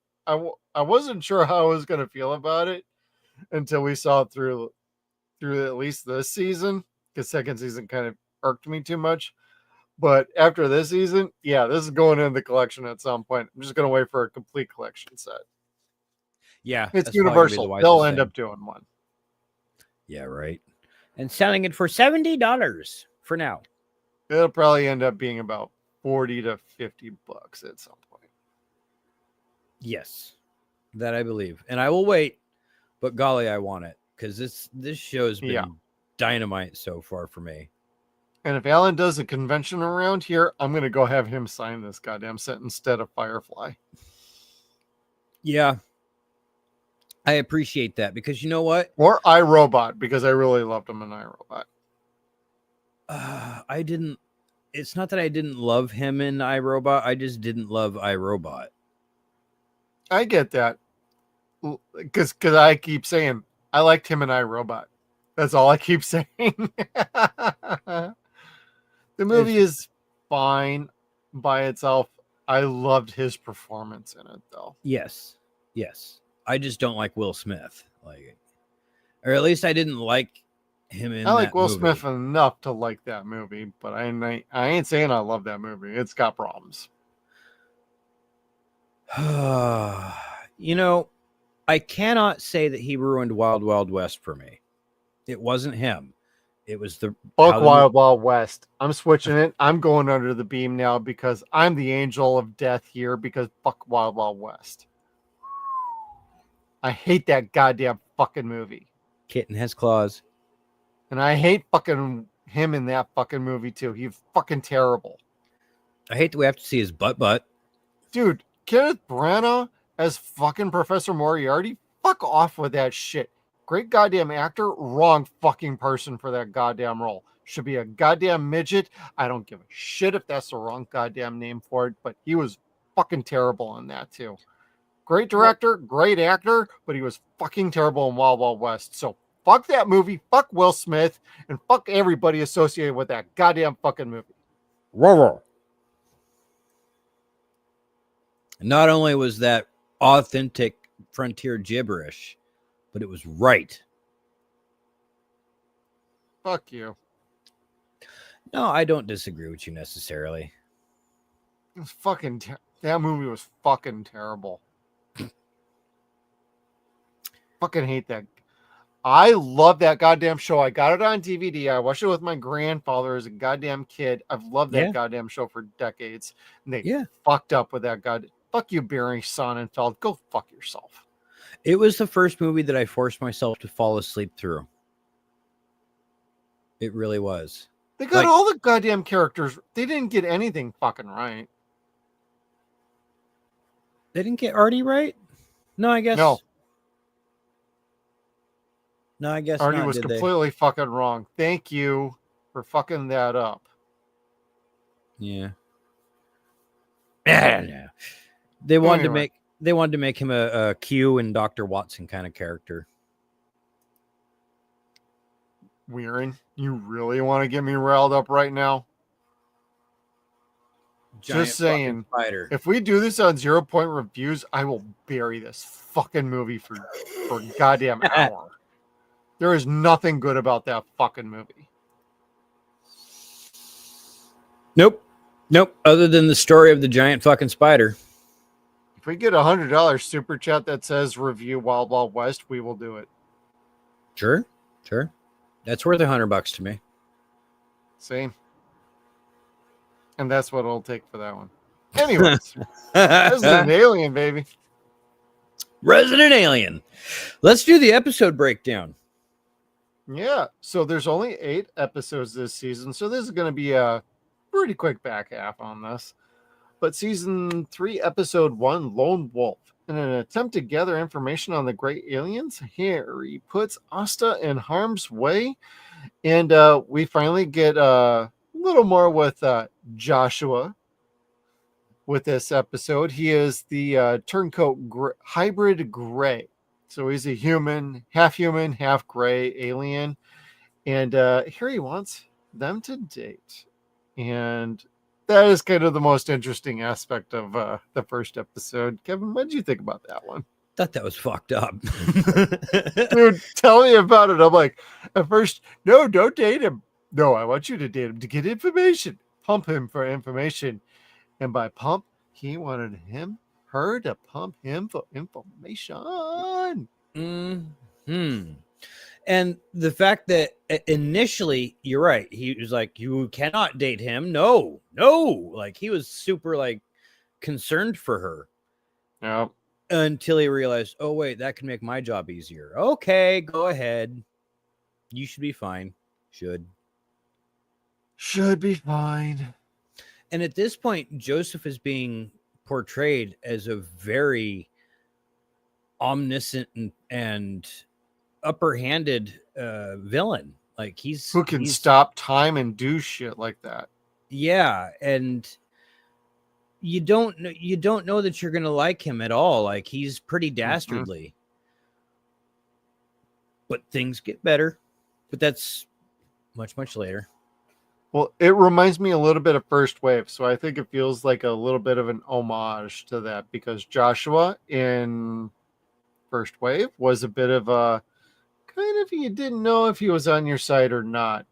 [SPEAKER 9] wasn't sure how I was going to feel about it until we saw it through at least this season, because second season kind of irked me too much. But after this season, yeah, this is going in the collection at some point. I'm just going to wait for a complete collection set.
[SPEAKER 10] Yeah,
[SPEAKER 9] it's Universal. They'll end up doing one.
[SPEAKER 10] Yeah, right. And selling it for $70 for now.
[SPEAKER 9] It'll probably end up being about $40 to $50 at some point.
[SPEAKER 10] Yes, that I believe, and I will wait. But golly, I want it because this show's been dynamite so far for me.
[SPEAKER 9] And if Alan does a convention around here, I'm gonna go have him sign this goddamn set instead of Firefly.
[SPEAKER 10] Yeah, I appreciate that because you know what?
[SPEAKER 9] Or iRobot, because I really loved him in iRobot.
[SPEAKER 10] I didn't. It's not that I didn't love him in iRobot. I just didn't love iRobot.
[SPEAKER 9] I get that. Because I keep saying I liked him in iRobot. That's all I keep saying. The movie is fine by itself. I loved his performance in it, though.
[SPEAKER 10] Yes. I just don't like Will Smith. Or at least I didn't like him in.
[SPEAKER 9] I like Will
[SPEAKER 10] movie.
[SPEAKER 9] Smith enough to like that movie, but I ain't saying I love that movie. It's got problems.
[SPEAKER 10] You know, I cannot say that he ruined Wild Wild West for me. It wasn't him. It was the
[SPEAKER 9] Wild Wild West. I'm switching it. I'm going under the beam now because I'm the angel of death here because fuck Wild Wild West. I hate that goddamn fucking movie.
[SPEAKER 10] Kitten has claws.
[SPEAKER 9] And I hate fucking him in that fucking movie too. He's fucking terrible.
[SPEAKER 10] I hate that we have to see his butt.
[SPEAKER 9] Dude, Kenneth Branagh as fucking Professor Moriarty? Fuck off with that shit. Great goddamn actor, wrong fucking person for that goddamn role. Should be a goddamn midget. I don't give a shit if that's the wrong goddamn name for it, but he was fucking terrible in that too. Great director, great actor, but he was fucking terrible in Wild Wild West. So fuck that movie, fuck Will Smith, and fuck everybody associated with that goddamn fucking movie.
[SPEAKER 10] Not only was that authentic frontier gibberish, but it was right.
[SPEAKER 9] Fuck you.
[SPEAKER 10] No, I don't disagree with you necessarily.
[SPEAKER 9] It was fucking that movie was fucking terrible. Fucking hate that. I love that goddamn show. I got it on DVD. I watched it with my grandfather as a goddamn kid. I've loved that goddamn show for decades. And they fucked up with that goddamn. Fuck you, Barry Sonnenfeld. Go fuck yourself.
[SPEAKER 10] It was the first movie that I forced myself to fall asleep through. It really was.
[SPEAKER 9] They got all the goddamn characters. They didn't get anything fucking right.
[SPEAKER 10] They didn't get Artie right? No, I guess. No, I guess
[SPEAKER 9] Artie was completely fucking wrong. Thank you for fucking that up.
[SPEAKER 10] Yeah. I don't know. They wanted to make him a Q and Dr. Watson kind of character.
[SPEAKER 9] Weirin, you really want to get me riled up right now? Just saying, if we do this on 0 Point Reviews, I will bury this fucking movie for a goddamn hour. There is nothing good about that fucking movie.
[SPEAKER 10] Nope. Other than the story of the giant fucking spider.
[SPEAKER 9] If we get $100 super chat that says review Wild Wild West, we will do it.
[SPEAKER 10] Sure. That's worth $100 to me.
[SPEAKER 9] Same. And that's what it'll take for that one. Anyways, Resident Alien, baby.
[SPEAKER 10] Resident Alien. Let's do the episode breakdown.
[SPEAKER 9] Yeah, so there's only 8 episodes this season, so this is going to be a pretty quick back half on this. But season 3, episode 1, Lone Wolf. In an attempt to gather information on the great aliens, Harry puts Asta in harm's way, and we finally get a little more with Joshua with this episode. He is the turncoat hybrid gray. So he's a human, half gray alien. And Harry wants them to date. And that is kind of the most interesting aspect of the first episode. Kevin, what did you think about that one?
[SPEAKER 10] Thought that was fucked up.
[SPEAKER 9] Dude, tell me about it. I'm like, at first, no, don't date him. No, I want you to date him to get information. Pump him for information. And by pump, he wanted her to pump him for information.
[SPEAKER 10] And the fact that initially, you're right, he was like, you cannot date him. No. Like, he was super, like, concerned for her.
[SPEAKER 9] Yeah.
[SPEAKER 10] Until he realized, oh, wait, that can make my job easier. Okay, go ahead. You should be fine. Should
[SPEAKER 9] be fine.
[SPEAKER 10] And at this point, Joseph is being portrayed as a very omniscient and upper-handed villain. Like, he's
[SPEAKER 9] who can stop time and do shit like that.
[SPEAKER 10] Yeah, and you don't know that you're gonna like him at all. Like, he's pretty dastardly. But things get better. But that's much later.
[SPEAKER 9] Well, it reminds me a little bit of First Wave, so I think it feels like a little bit of an homage to that, because Joshua in First Wave was a bit of a kind of, you didn't know if he was on your side or not.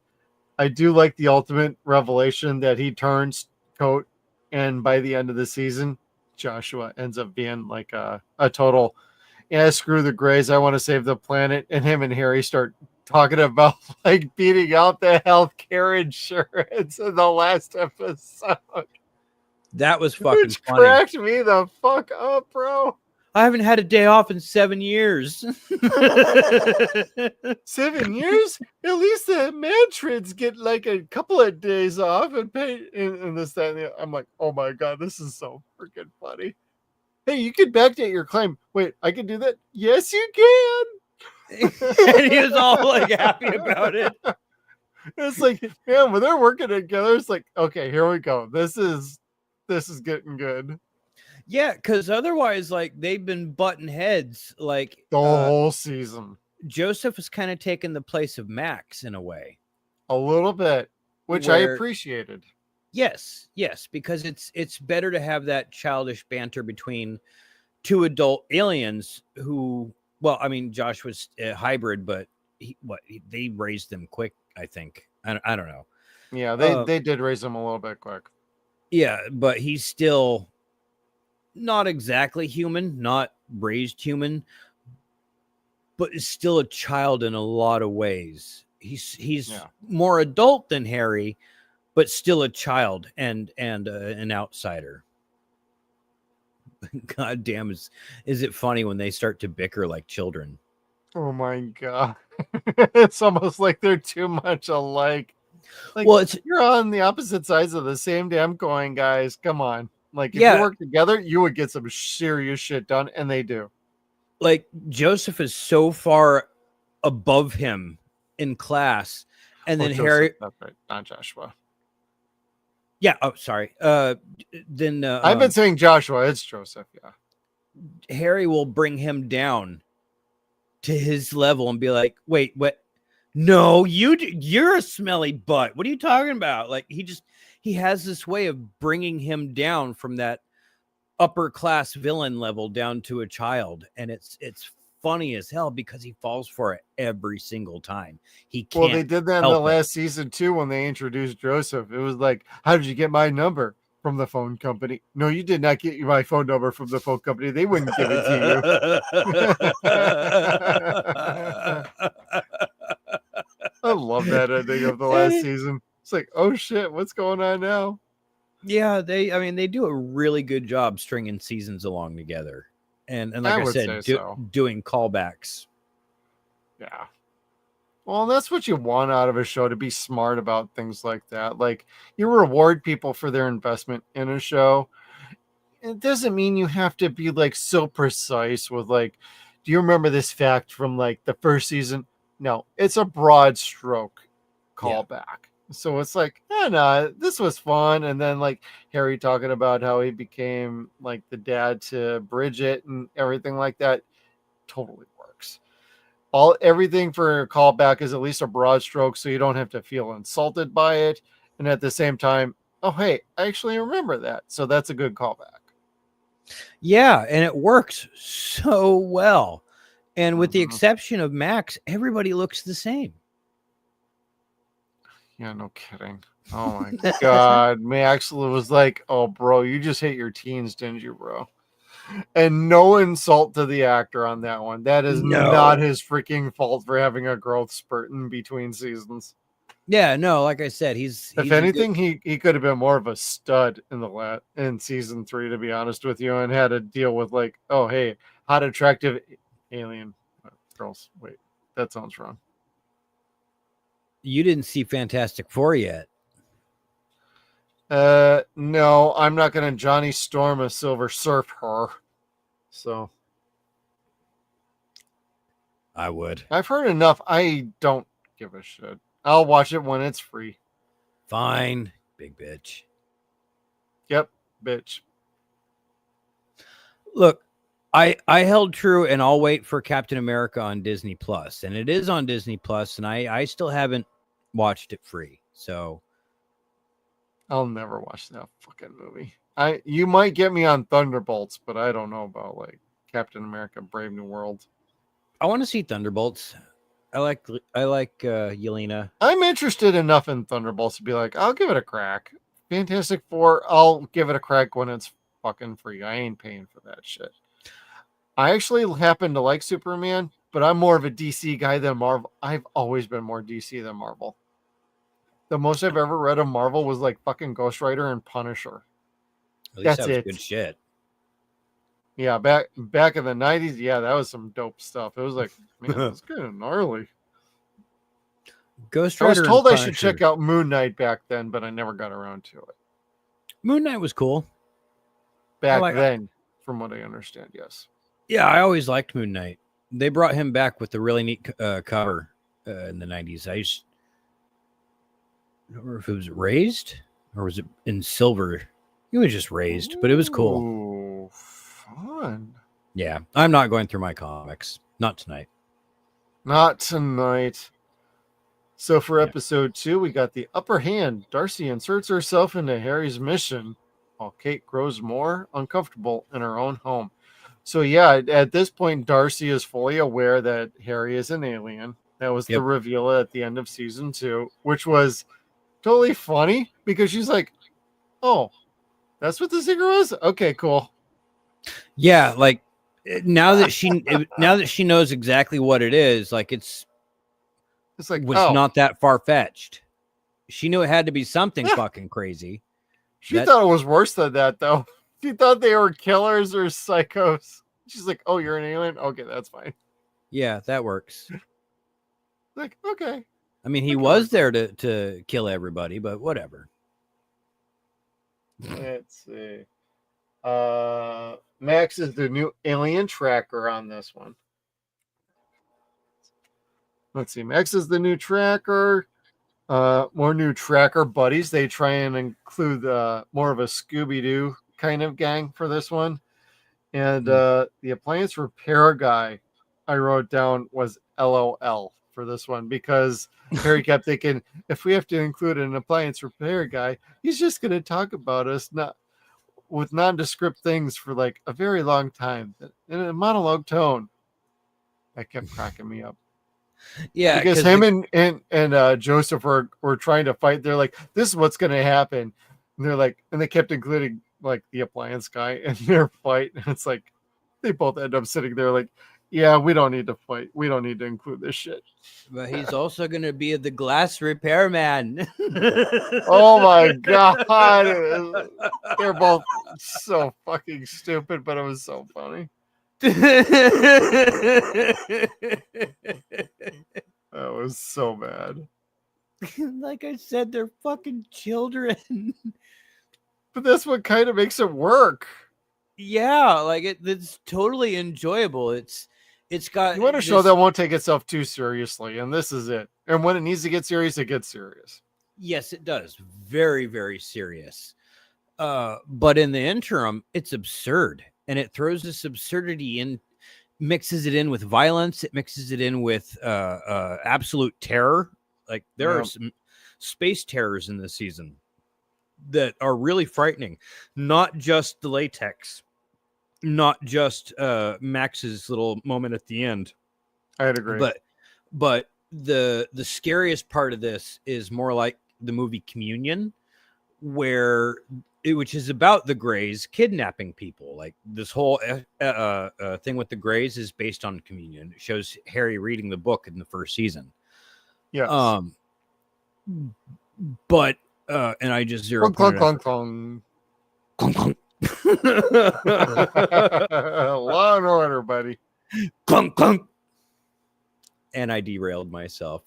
[SPEAKER 9] I do like the ultimate revelation that he turns coat, and by the end of the season, Joshua ends up being like a total, yeah, screw the Greys, I want to save the planet, and him and Harry start talking about like beating out the healthcare insurance in the last episode.
[SPEAKER 10] That was fucking funny.
[SPEAKER 9] Cracked me the fuck up, bro.
[SPEAKER 10] I haven't had a day off in 7 years.
[SPEAKER 9] 7 years? At least the Mantrids get like a couple of days off and pay in this, that, and the other. I'm like, oh my God, this is so freaking funny. Hey, you can backdate your claim. Wait, I can do that? Yes, you can.
[SPEAKER 10] And he was all like happy about it.
[SPEAKER 9] It's like, man, when they're working together, it's like, okay, here we go. This is getting good.
[SPEAKER 10] Yeah, because otherwise, like, they've been butting heads like
[SPEAKER 9] the whole season.
[SPEAKER 10] Joseph has kind of taken the place of Max in a way.
[SPEAKER 9] A little bit, which I appreciated.
[SPEAKER 10] Yes, because it's better to have that childish banter between two adult aliens who, well, I mean, Josh was a hybrid, but they raised him quick, I think. I don't know.
[SPEAKER 9] Yeah, they did raise him a little bit quick.
[SPEAKER 10] Yeah, but he's still not exactly human, not raised human, but is still a child in a lot of ways. He's more adult than Harry, but still a child and an outsider. God damn, is it funny when they start to bicker like children?
[SPEAKER 9] Oh my God. It's almost like they're too much alike. Like, well, you're on the opposite sides of the same damn coin, guys. Come on. Like, if you work together, you would get some serious shit done, and they do.
[SPEAKER 10] Like, Joseph is so far above him in class, and then
[SPEAKER 9] Joseph,
[SPEAKER 10] Harry...
[SPEAKER 9] That's right, not Joshua.
[SPEAKER 10] Yeah, oh, sorry. Then
[SPEAKER 9] I've been saying Joshua, it's Joseph, yeah.
[SPEAKER 10] Harry will bring him down to his level and be like, wait, what? No, you're a smelly butt. What are you talking about? Like, he has this way of bringing him down from that upper class villain level down to a child. And it's funny as hell because he falls for it every single time. He can't.
[SPEAKER 9] Well, they did that in the last season too when they introduced Joseph. It was like, how did you get my number? From the phone company. No, you did not get my phone number from the phone company. They wouldn't give it to you. I love that ending of the last season. It's like, oh shit, what's going on now?
[SPEAKER 10] Yeah, they do a really good job stringing seasons along together. And like I said, doing callbacks.
[SPEAKER 9] Yeah. Well, that's what you want out of a show, to be smart about things like that. Like, you reward people for their investment in a show. It doesn't mean you have to be like so precise with like, do you remember this fact from like the first season? No, it's a broad stroke callback. So it's like, no, this was fun. And then like Harry talking about how he became like the dad to Bridget and everything like that totally works. Everything for a callback is at least a broad stroke, so you don't have to feel insulted by it. And at the same time, oh hey, I actually remember that. So that's a good callback.
[SPEAKER 10] Yeah, and it works so well. And with the exception of Max, everybody looks the same.
[SPEAKER 9] Yeah, no kidding. Oh my God. Max was like, oh, bro, you just hit your teens, didn't you, bro? And no insult to the actor on that one. That is not his freaking fault for having a growth spurt in between seasons.
[SPEAKER 10] Yeah, no, like I said, he's
[SPEAKER 9] if anything, he could have been more of a stud in season 3, to be honest with you, and had to deal with like, oh hey, hot attractive alien girls. Wait, that sounds wrong.
[SPEAKER 10] You didn't see Fantastic Four yet.
[SPEAKER 9] No, I'm not gonna Johnny Storm a Silver Surfer. So
[SPEAKER 10] I would.
[SPEAKER 9] I've heard enough. I don't give a shit. I'll watch it when it's free.
[SPEAKER 10] Fine, big bitch.
[SPEAKER 9] Yep, bitch.
[SPEAKER 10] Look, I held true, and I'll wait for Captain America on Disney Plus, and it is on Disney Plus, and I still haven't watched it free. So
[SPEAKER 9] I'll never watch that fucking movie. You might get me on Thunderbolts, but I don't know about like Captain America: Brave New World.
[SPEAKER 10] I want to see Thunderbolts. I like Yelena.
[SPEAKER 9] I'm interested enough in Thunderbolts to be like, I'll give it a crack. Fantastic Four, I'll give it a crack when it's fucking free. I ain't paying for that shit. I actually happen to like Superman, but I'm more of a DC guy than Marvel. I've always been more DC than Marvel. The most I've ever read of Marvel was like fucking Ghost Rider and Punisher.
[SPEAKER 10] At least that was good shit.
[SPEAKER 9] Yeah, back in the 90s, yeah, that was some dope stuff. It was like, man, that's kind of gnarly.
[SPEAKER 10] Ghost Rider.
[SPEAKER 9] I was told I should check out Moon Knight back then, but I never got around to it.
[SPEAKER 10] Moon Knight was cool.
[SPEAKER 9] Back then, from what I understand, yes.
[SPEAKER 10] Yeah, I always liked Moon Knight. They brought him back with the really neat cover in the 90s. I don't remember if it was raised or was it in silver. It was just raised, but it was cool.
[SPEAKER 9] Ooh, fun.
[SPEAKER 10] Yeah, I'm not going through my comics. Not tonight.
[SPEAKER 9] Not tonight. So for episode 2, we got the upper hand. Darcy inserts herself into Harry's mission while Kate grows more uncomfortable in her own home. So yeah, at this point, Darcy is fully aware that Harry is an alien. That was the reveal at the end of season 2, which was totally funny because she's like, oh, that's what the secret was? Okay, cool.
[SPEAKER 10] Yeah, like now that she knows exactly what it is, like it's
[SPEAKER 9] like
[SPEAKER 10] not that far-fetched. She knew it had to be something fucking crazy.
[SPEAKER 9] She thought it was worse than that, though. She thought they were killers or psychos. She's like, oh, you're an alien? Okay, that's fine.
[SPEAKER 10] Yeah, that works.
[SPEAKER 9] Like, okay.
[SPEAKER 10] I mean, he was there to kill everybody, but whatever.
[SPEAKER 9] Let's see. Max is the new alien tracker on this one. Let's see. Max is the new tracker. More new tracker buddies. They try and include more of a Scooby-Doo kind of gang for this one. And the appliance repair guy I wrote down was LOL for this one because Harry kept thinking, if we have to include an appliance repair guy, he's just going to talk about us with nondescript things for like a very long time in a monologue tone. That kept cracking me up.
[SPEAKER 10] Yeah,
[SPEAKER 9] because him and Joseph were trying to fight. They're like, this is what's going to happen. And they're like, and they kept including like the appliance guy in their fight. And it's like, they both end up sitting there like, yeah, we don't need to fight. We don't need to include this shit.
[SPEAKER 10] But he's also going to be the glass repairman.
[SPEAKER 9] Oh my God. They're both so fucking stupid, but it was so funny. That was so bad.
[SPEAKER 10] Like I said, they're fucking children.
[SPEAKER 9] But that's what kind of makes it work.
[SPEAKER 10] Yeah, like it's totally enjoyable. It's got
[SPEAKER 9] You want a show that won't take itself too seriously, and this is it. And when it needs to get serious, it gets serious.
[SPEAKER 10] Yes, it does. Very, very serious. But in the interim, it's absurd. And it throws this absurdity in, mixes it in with violence. It mixes it in with absolute terror. Like there are some space terrors in this season that are really frightening. Not just the latex, not just Max's little moment at the end.
[SPEAKER 9] I'd agree.
[SPEAKER 10] But the scariest part of this is more like the movie Communion, which is about the Greys kidnapping people. Like this whole thing with the Greys is based on Communion. It shows Harry reading the book in the first season.
[SPEAKER 9] Yes.
[SPEAKER 10] But and I just zero.
[SPEAKER 9] Clunk, clunk, clunk,
[SPEAKER 10] Clunk, clunk.
[SPEAKER 9] Law and Order, buddy.
[SPEAKER 10] Clunk, clunk. And I derailed myself.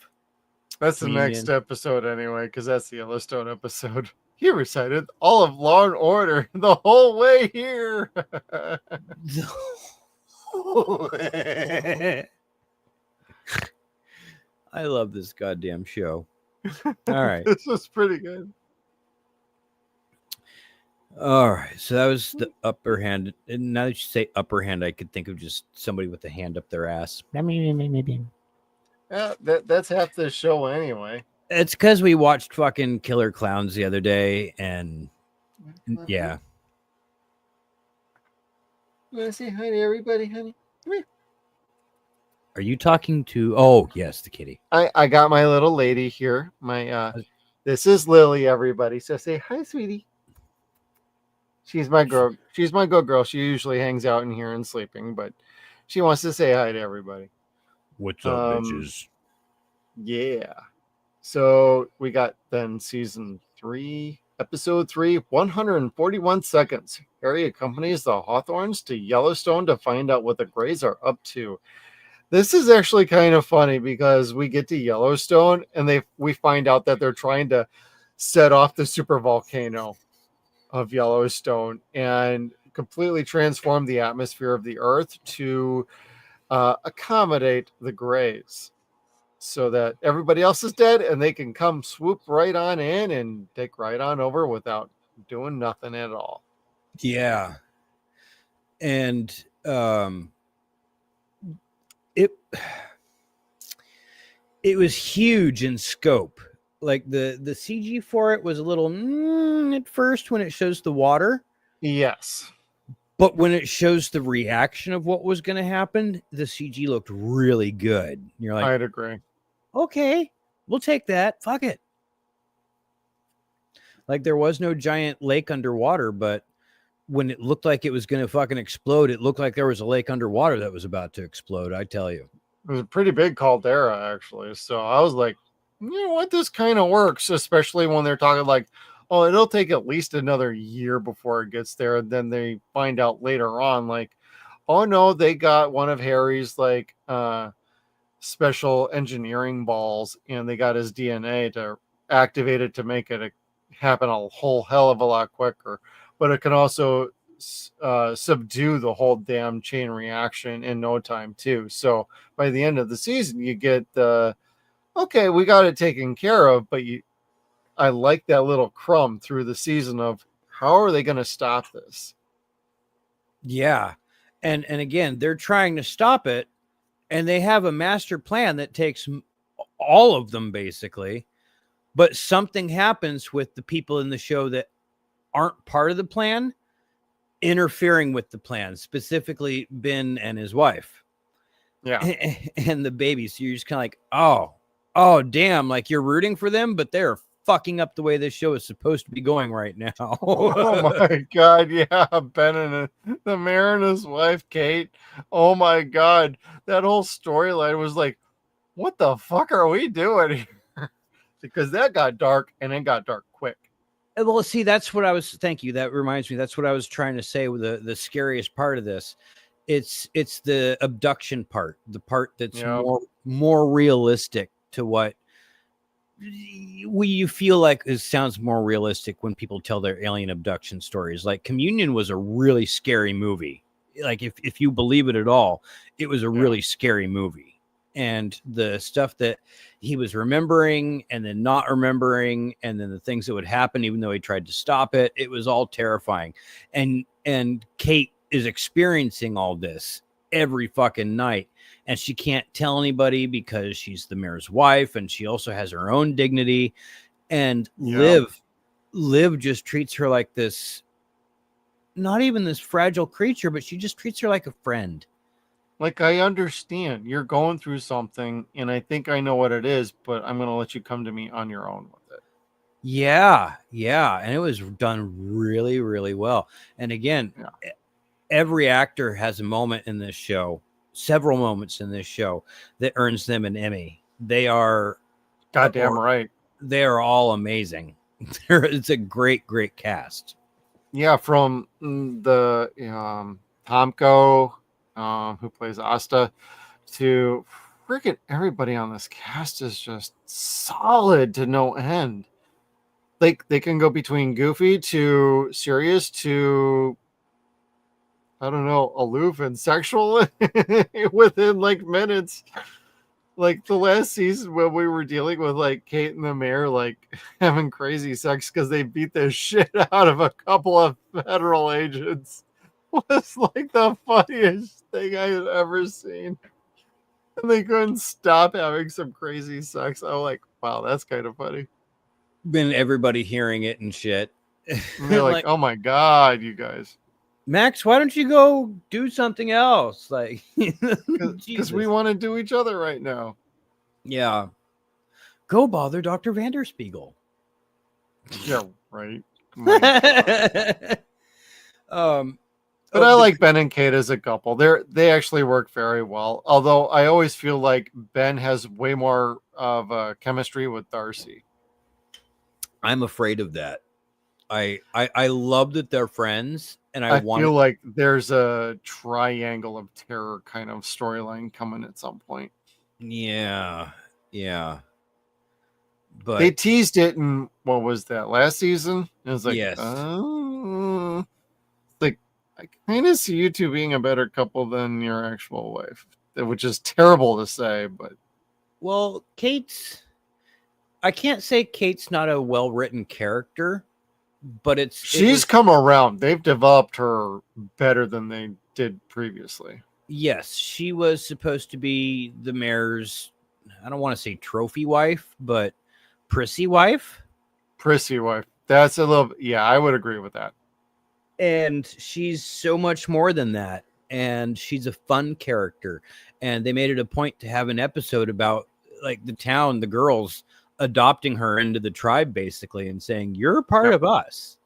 [SPEAKER 9] That's the next episode anyway, because that's the Yellowstone episode. He recited all of Law and Order the whole way here.
[SPEAKER 10] I love this goddamn show. All right.
[SPEAKER 9] This was pretty good.
[SPEAKER 10] All right. So that was the upper hand. And now that you say upper hand, I could think of just somebody with a hand up their ass.
[SPEAKER 9] Yeah, that's half the show anyway.
[SPEAKER 10] It's because we watched fucking Killer Clowns the other day, and yeah.
[SPEAKER 9] You want to say hi to everybody, honey? Come here.
[SPEAKER 10] Are you talking to? Oh, yes, the kitty.
[SPEAKER 9] I got my little lady here. My this is Lily, everybody. So say hi, sweetie. She's my girl. She's my good girl. She usually hangs out in here and sleeping, but she wants to say hi to everybody.
[SPEAKER 10] What's up, bitches?
[SPEAKER 9] Yeah. So we got then season 3, episode 3, 141 seconds. Harry accompanies the Hawthorns to Yellowstone to find out what the Greys are up to. This is actually kind of funny because we get to Yellowstone and we find out that they're trying to set off the super volcano of Yellowstone and completely transform the atmosphere of the Earth to accommodate the Greys, so that everybody else is dead and they can come swoop right on in and take right on over without doing nothing at all.
[SPEAKER 10] Yeah. And it was huge in scope. Like the CG for it was a little at first when it shows the water.
[SPEAKER 9] Yes.
[SPEAKER 10] But when it shows the reaction of what was going to happen, the CG looked really good. You're like,
[SPEAKER 9] I'd agree.
[SPEAKER 10] Okay, we'll take that. Fuck it. Like there was no giant lake underwater, but when it looked like it was going to fucking explode, it looked like there was a lake underwater that was about to explode. I tell you,
[SPEAKER 9] It was a pretty big caldera, actually. So I was like, you know what? This kind of works, especially when they're talking like, oh, it'll take at least another year before it gets there. And then they find out later on, like, oh no, they got one of Harry's like special engineering balls and they got his DNA to activate it to make it happen a whole hell of a lot quicker. But it can also subdue the whole damn chain reaction in no time too. So by the end of the season, you get okay, we got it taken care of, but I like that little crumb through the season of how are they going to stop this?
[SPEAKER 10] yeah, and again, they're trying to stop it, and they have a master plan that takes all of them basically, but something happens with the people in the show that aren't part of the plan interfering with the plan, specifically Ben and his wife.
[SPEAKER 9] Yeah.
[SPEAKER 10] And the baby. So you're just kind of like, oh, damn. Like you're rooting for them, but they're fucking up the way this show is supposed to be going right now.
[SPEAKER 9] Oh my God. Yeah. Ben and the mayor and his wife, Kate. Oh my God. That whole storyline was like, what the fuck are we doing here? Because that got dark and it got dark quick.
[SPEAKER 10] Well, see, that's what I was. Thank you. That reminds me. That's what I was trying to say with the scariest part of this. It's the abduction part, the part that's more realistic to what you feel like it sounds more realistic when people tell their alien abduction stories. Like Communion was a really scary movie. Like if you believe it at all, it was a really scary movie. And the stuff that he was remembering and then not remembering, and then the things that would happen, even though he tried to stop it, it was all terrifying. And Kate is experiencing all this every fucking night. And she can't tell anybody because she's the mayor's wife, and she also has her own dignity. And Liv just treats her like this, not even this fragile creature, but she just treats her like a friend.
[SPEAKER 9] Like, I understand you're going through something, and I think I know what it is, but I'm going to let you come to me on your own with it.
[SPEAKER 10] Yeah. And it was done really, really well. And again, every actor has a moment in this show, several moments in this show, that earns them an Emmy. They are
[SPEAKER 9] goddamn right.
[SPEAKER 10] They are all amazing. It's a great, great cast.
[SPEAKER 9] Yeah, from the Tomko, who plays Asta, to freaking everybody on this cast is just solid to no end. Like, they can go between goofy to serious to, I don't know, aloof and sexual within like minutes. Like the last season when we were dealing with like Kate and the mayor like having crazy sex because they beat the shit out of a couple of federal agents was like the funniest thing I had ever seen. And they couldn't stop having some crazy sex. I'm like, wow, that's kind of funny.
[SPEAKER 10] Been everybody hearing it and shit.
[SPEAKER 9] And they're like, oh my God, you guys.
[SPEAKER 10] Max, why don't you go do something else? Like,
[SPEAKER 9] because we want to do each other right now.
[SPEAKER 10] Yeah. Go bother Dr. Vanderspiegel.
[SPEAKER 9] Yeah, right. But I like Ben and Kate as a couple. They actually work very well. Although I always feel like Ben has way more of a chemistry with Darcy.
[SPEAKER 10] I'm afraid of that. I love that they're friends, and I
[SPEAKER 9] feel like there's a triangle of terror kind of storyline coming at some point.
[SPEAKER 10] Yeah. But
[SPEAKER 9] they teased it in, what was that, last season? It was like,
[SPEAKER 10] yes.
[SPEAKER 9] Like, I kind of see you two being a better couple than your actual wife, which is terrible to say, but.
[SPEAKER 10] Well, I can't say Kate's not a well-written character, but she's
[SPEAKER 9] come around. They've developed her better than they did previously.
[SPEAKER 10] Yes, she was supposed to be the mayor's, I don't want to say trophy wife, but prissy wife.
[SPEAKER 9] Prissy wife. That's a little, yeah, I would agree with that.
[SPEAKER 10] And she's so much more than that. And she's a fun character. And they made it a point to have an episode about like the town, the girls adopting her into the tribe basically and saying, you're a part of us.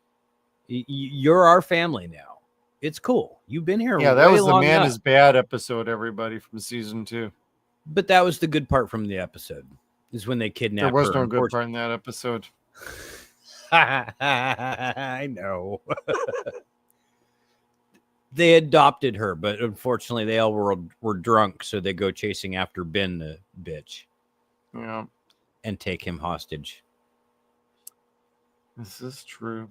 [SPEAKER 10] You're our family now. It's cool. You've been here.
[SPEAKER 9] Yeah, that was the Man Is Bad episode, everybody, from season 2.
[SPEAKER 10] But that was the good part from the episode, is when they kidnapped her.
[SPEAKER 9] There was no good part in that episode.
[SPEAKER 10] I know. They adopted her, but unfortunately they all were drunk, so they go chasing after Ben, the bitch.
[SPEAKER 9] Yeah.
[SPEAKER 10] And take him hostage.
[SPEAKER 9] This is true.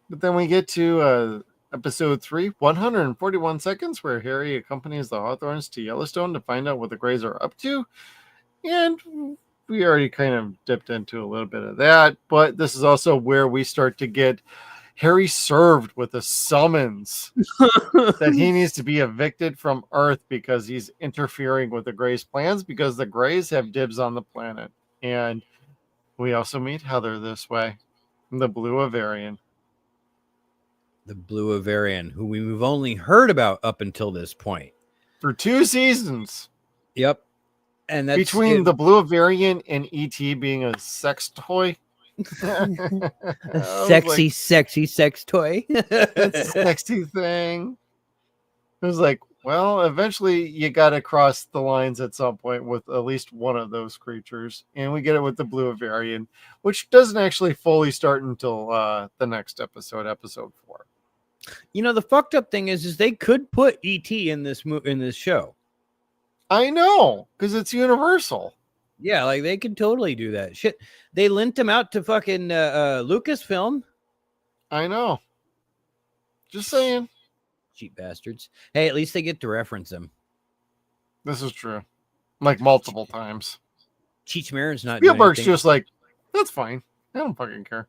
[SPEAKER 9] But then we get to episode 3, 141 seconds, where Harry accompanies the Hawthorns to Yellowstone to find out what the Greys are up to. And we already kind of dipped into a little bit of that, but this is also where we start to get Harry served with a summons that he needs to be evicted from Earth because he's interfering with the Greys' plans, because the Greys have dibs on the planet. And we also meet Heather this way, the Blue Avarian.
[SPEAKER 10] The Blue Avarian, who we've only heard about up until this point.
[SPEAKER 9] For 2 seasons.
[SPEAKER 10] Yep. And that's
[SPEAKER 9] between the Blue Avarian and E.T. being a sex toy.
[SPEAKER 10] Sexy sex toy.
[SPEAKER 9] Sexy thing. It was like, well, eventually you got to cross the lines at some point with at least one of those creatures. And we get it with the Blue Avarian, which doesn't actually fully start until the next episode, episode 4.
[SPEAKER 10] You know, the fucked up thing is they could put E.T. in this show.
[SPEAKER 9] I know, because it's Universal.
[SPEAKER 10] Yeah, like they could totally do that. Shit, they lent him out to fucking Lucasfilm.
[SPEAKER 9] I know. Just saying.
[SPEAKER 10] Cheap bastards. Hey, at least they get to reference him.
[SPEAKER 9] This is true. Like multiple times.
[SPEAKER 10] Cheech Marin's not doing
[SPEAKER 9] Spielberg's
[SPEAKER 10] anything.
[SPEAKER 9] just like, that's fine. I don't fucking care.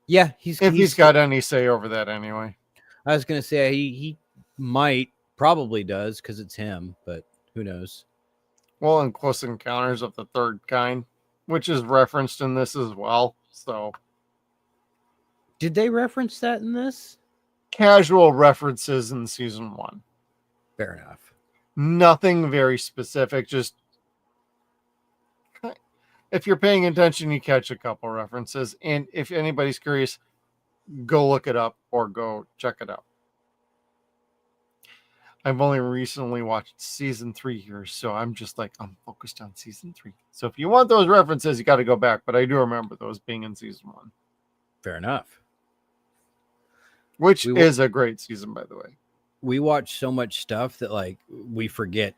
[SPEAKER 10] Yeah,
[SPEAKER 9] If he's got any say over that anyway.
[SPEAKER 10] I was gonna say he might, probably does, because it's him, but who knows?
[SPEAKER 9] Well, in Close Encounters of the Third Kind, which is referenced in this as well. So
[SPEAKER 10] Did they reference that in this?
[SPEAKER 9] casual references in season 1.
[SPEAKER 10] Fair enough.
[SPEAKER 9] Nothing very specific. Just if you're paying attention, you catch a couple references. And if anybody's curious, go look it up or go check it out. I've only recently watched season 3 here, so I'm focused on season 3. So if you want those references, you got to go back. But I do remember those being in season 1.
[SPEAKER 10] Fair enough.
[SPEAKER 9] Which is a great season, by the way.
[SPEAKER 10] We watch so much stuff that like we forget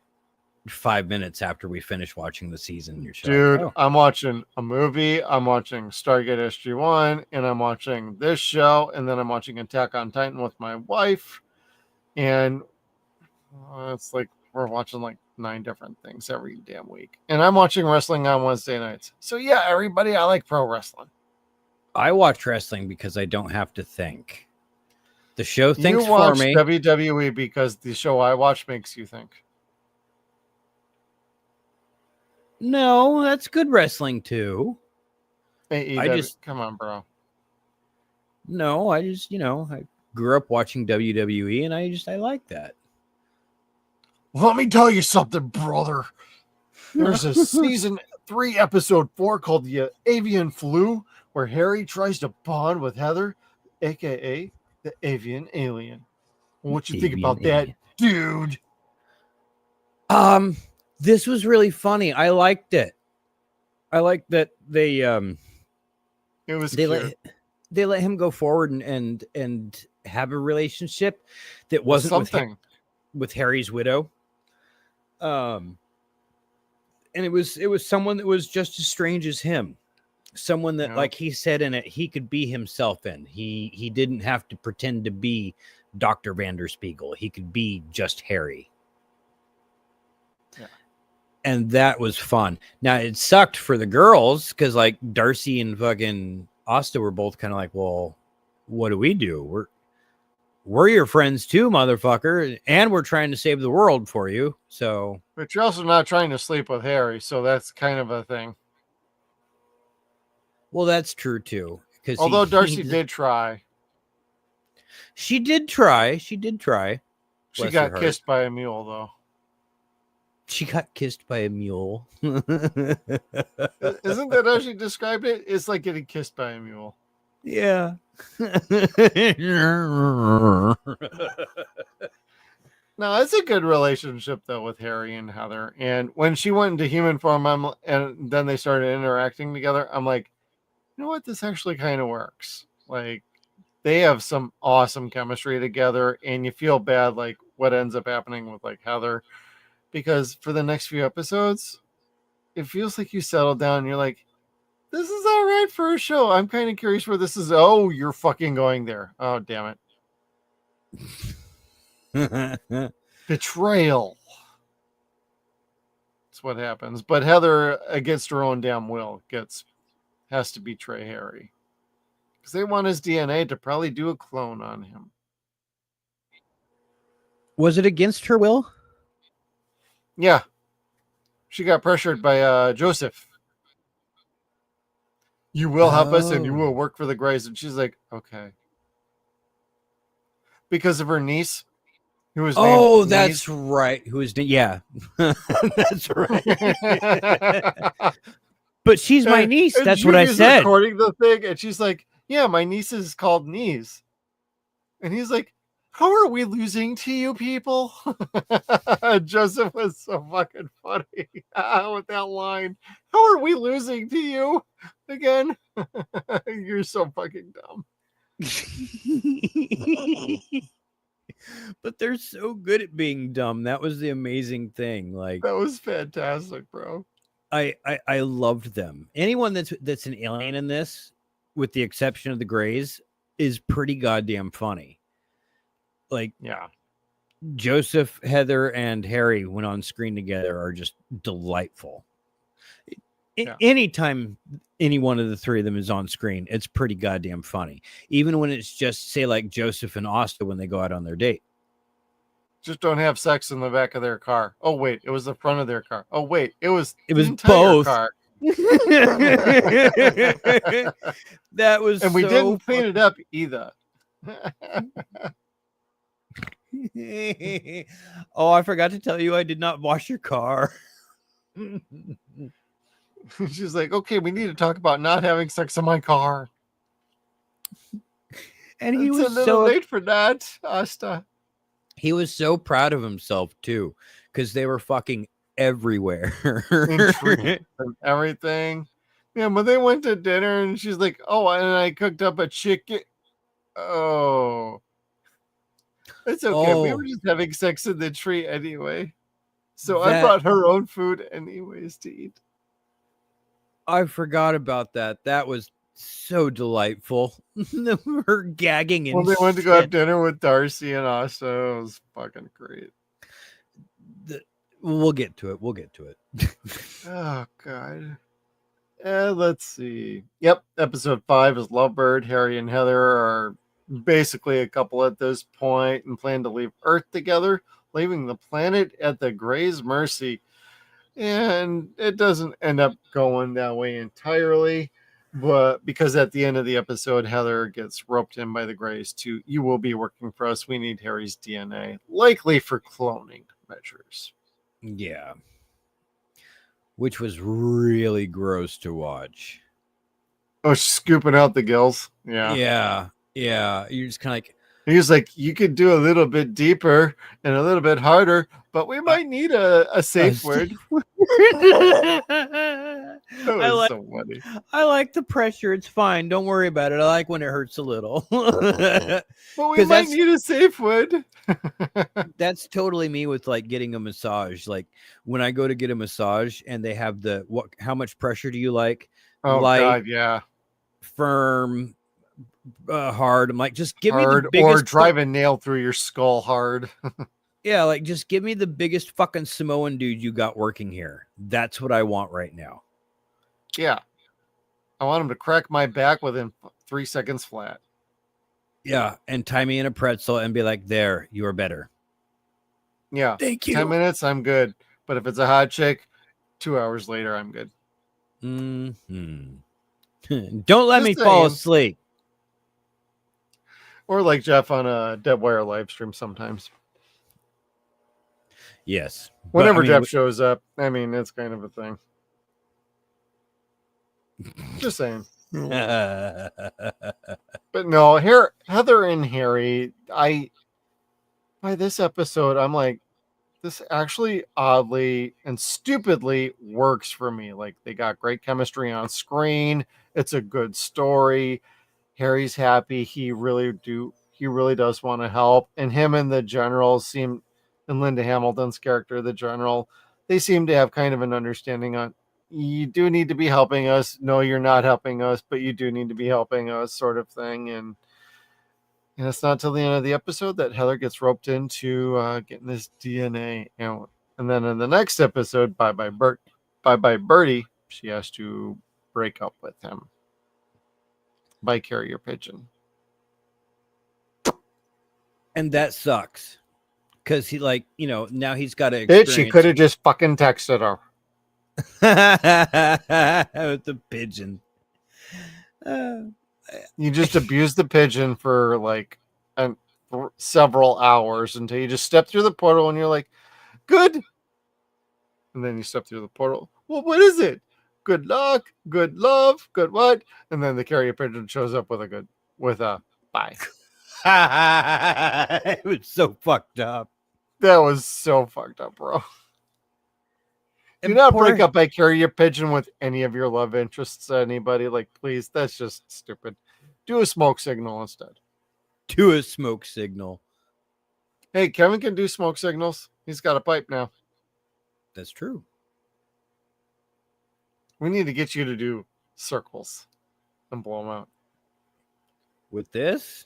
[SPEAKER 10] 5 minutes after we finish watching the season.
[SPEAKER 9] Dude,
[SPEAKER 10] like, oh.
[SPEAKER 9] I'm watching a movie, I'm watching Stargate SG-1, and I'm watching this show, and then I'm watching Attack on Titan with my wife. And it's like we're watching like 9 different things every damn week. And I'm watching wrestling on Wednesday nights. So yeah, everybody, I like pro wrestling.
[SPEAKER 10] I watch wrestling because I don't have to think. The show thinks
[SPEAKER 9] you watch
[SPEAKER 10] for me.
[SPEAKER 9] WWE because the show I watch makes you think.
[SPEAKER 10] No, that's good wrestling too.
[SPEAKER 9] AEW, come on, bro.
[SPEAKER 10] No, I just, I grew up watching WWE and I like that.
[SPEAKER 9] Let me tell you something, brother. There's a season 3, episode 4 called The Avian Flu, where Harry tries to bond with Heather, aka the avian alien. What you think about that, dude?
[SPEAKER 10] This was really funny. I liked it. I liked that they
[SPEAKER 9] it was cute.
[SPEAKER 10] They let him go forward and have a relationship that wasn't
[SPEAKER 9] something
[SPEAKER 10] with Harry's widow. And it was someone that was just as strange as him. Someone that, like he said in it, he could be himself in. He didn't have to pretend to be Dr. Vanderspiegel. He could be just Harry. Yeah. And that was fun. Now, it sucked for the girls because, like, Darcy and fucking Asta were both kind of like, well, what do we do? We're your friends too, motherfucker. And we're trying to save the world for you. So,
[SPEAKER 9] but you're also not trying to sleep with Harry. So that's kind of a thing.
[SPEAKER 10] Well, that's true too. Because
[SPEAKER 9] although Darcy did try.
[SPEAKER 10] She did try. She
[SPEAKER 9] got kissed by a mule, though.
[SPEAKER 10] She got kissed by a mule.
[SPEAKER 9] Isn't that how she described it? It's like getting kissed by a mule.
[SPEAKER 10] Yeah.
[SPEAKER 9] No, it's a good relationship, though, with Harry and Heather. And when she went into human form, and then they started interacting together, I'm like, you know what? This actually kind of works. Like, they have some awesome chemistry together, and you feel bad, like, what ends up happening with, like, Heather. Because for the next few episodes, it feels like you settle down, and you're like, this is all right for a show. I'm kind of curious where this is. Oh, you're fucking going there. Oh, damn it. Betrayal. That's what happens. But Heather, against her own damn will, has to betray Harry. Because they want his DNA to probably do a clone on him.
[SPEAKER 10] Was it against her will?
[SPEAKER 9] Yeah. She got pressured by Joseph. You will help us and you will work for the Greys. And she's like, okay. Because of her niece. Who was named
[SPEAKER 10] that's
[SPEAKER 9] niece.
[SPEAKER 10] right. Who is yeah. That's right. But she's my niece. That's what I said.
[SPEAKER 9] Recording the thing, and she's like, yeah, my niece is called Niece. And he's like, how are we losing to you people? Joseph was so fucking funny with that line. How are we losing to you again? You're so fucking dumb.
[SPEAKER 10] But they're so good at being dumb. That was the amazing thing. Like,
[SPEAKER 9] That was fantastic, bro.
[SPEAKER 10] I loved them. Anyone that's an alien in this, with the exception of the Greys, is pretty goddamn funny. Like,
[SPEAKER 9] Yeah.
[SPEAKER 10] Joseph, Heather, and Harry, when on screen together, are just delightful.
[SPEAKER 9] Yeah.
[SPEAKER 10] Anytime any one of the three of them is on screen, it's pretty goddamn funny. Even when it's just, say, like Joseph and Asta when they go out on their date.
[SPEAKER 9] Just don't have sex in the back of their car. Oh wait, it was the front of their car. Oh wait, it was the entire
[SPEAKER 10] both.
[SPEAKER 9] car.
[SPEAKER 10] That was,
[SPEAKER 9] and we
[SPEAKER 10] so
[SPEAKER 9] didn't clean it up either.
[SPEAKER 10] Oh, I forgot to tell you, I did not wash your car.
[SPEAKER 9] She's like, okay, we need to talk about not having sex in my car.
[SPEAKER 10] And he
[SPEAKER 9] It's
[SPEAKER 10] was
[SPEAKER 9] a little
[SPEAKER 10] so
[SPEAKER 9] late for that, Asta.
[SPEAKER 10] he was so proud of himself too, because they were fucking everywhere.
[SPEAKER 9] In trees and everything. Yeah, when they went to dinner and she's like, oh, and I cooked up a chicken. Oh. It's okay. We were just having sex in the tree anyway. So I brought her own food anyways to eat.
[SPEAKER 10] I forgot about that. That was so delightful. Her gagging and
[SPEAKER 9] Well, they went to go have dinner with Darcy and Asta. It was fucking great.
[SPEAKER 10] We'll get to it. We'll get to it.
[SPEAKER 9] Oh, God. Let's see. Yep. Episode 5 is Lovebird. Harry and Heather are basically a couple at this point and plan to leave Earth together, leaving the planet at the Grey's mercy. And it doesn't end up going that way entirely, but because at the end of the episode, Heather gets roped in by the Greys to, you will be working for us. We need Harry's DNA, likely for cloning measures.
[SPEAKER 10] Yeah. Which was really gross to watch.
[SPEAKER 9] Oh, scooping out the gills. Yeah.
[SPEAKER 10] Yeah. Yeah. You're just kind of like,
[SPEAKER 9] he's like, you could do a little bit deeper and a little bit harder, but we might need a safe word. So funny.
[SPEAKER 10] I like the pressure. It's fine. Don't worry about it. I like when it hurts a little.
[SPEAKER 9] But we might need a safe word.
[SPEAKER 10] That's totally me with like getting a massage. Like when I go to get a massage and they have how much pressure do you like?
[SPEAKER 9] Oh,
[SPEAKER 10] light,
[SPEAKER 9] God, yeah.
[SPEAKER 10] Firm, hard. I'm like, just give
[SPEAKER 9] hard,
[SPEAKER 10] me the biggest,
[SPEAKER 9] or drive a nail through your skull hard.
[SPEAKER 10] Yeah, like just give me the biggest fucking Samoan dude you got working here. That's what I want right now.
[SPEAKER 9] Yeah. I want him to crack my back within 3 seconds flat.
[SPEAKER 10] Yeah, and tie me in a pretzel and be like, there, you are better.
[SPEAKER 9] Yeah.
[SPEAKER 10] Thank you.
[SPEAKER 9] 10 minutes, I'm good. But if it's a hot chick, 2 hours later, I'm good.
[SPEAKER 10] Mm-hmm. Don't let me fall asleep.
[SPEAKER 9] Or like Jeff on a Dead Wire live stream sometimes.
[SPEAKER 10] Yes.
[SPEAKER 9] Whenever Jeff shows up, I mean, it's kind of a thing. Just saying. But no, Heather and Harry, by this episode, I'm like, this actually oddly and stupidly works for me. Like, they got great chemistry on screen. It's a good story. Harry's happy. He really does want to help. And him and the general and Linda Hamilton's character, the general, they seem to have kind of an understanding on, you do need to be helping us. No, you're not helping us, but you do need to be helping us, sort of thing. And it's not till the end of the episode that Heather gets roped into getting this DNA. And then in the next episode, Bye Bye Birdie, she has to break up with him by carrier pigeon.
[SPEAKER 10] And that sucks. Because he, like, now he's got to
[SPEAKER 9] experience. She could have just fucking texted her.
[SPEAKER 10] With the pigeon.
[SPEAKER 9] You just abuse the pigeon for like several hours until you just step through the portal and you're like, good. And then you step through the portal. Well, what is it? Good luck, good love, good what? And then the carrier pigeon shows up with a bye.
[SPEAKER 10] It was so fucked up.
[SPEAKER 9] That was so fucked up, bro. Do not break up by carrier pigeon with any of your love interests, anybody. Like, please, that's just stupid. Do a smoke signal instead.
[SPEAKER 10] Do a smoke signal.
[SPEAKER 9] Hey, Kevin can do smoke signals. He's got a pipe now.
[SPEAKER 10] That's true.
[SPEAKER 9] We need to get you to do circles and blow them out.
[SPEAKER 10] With this?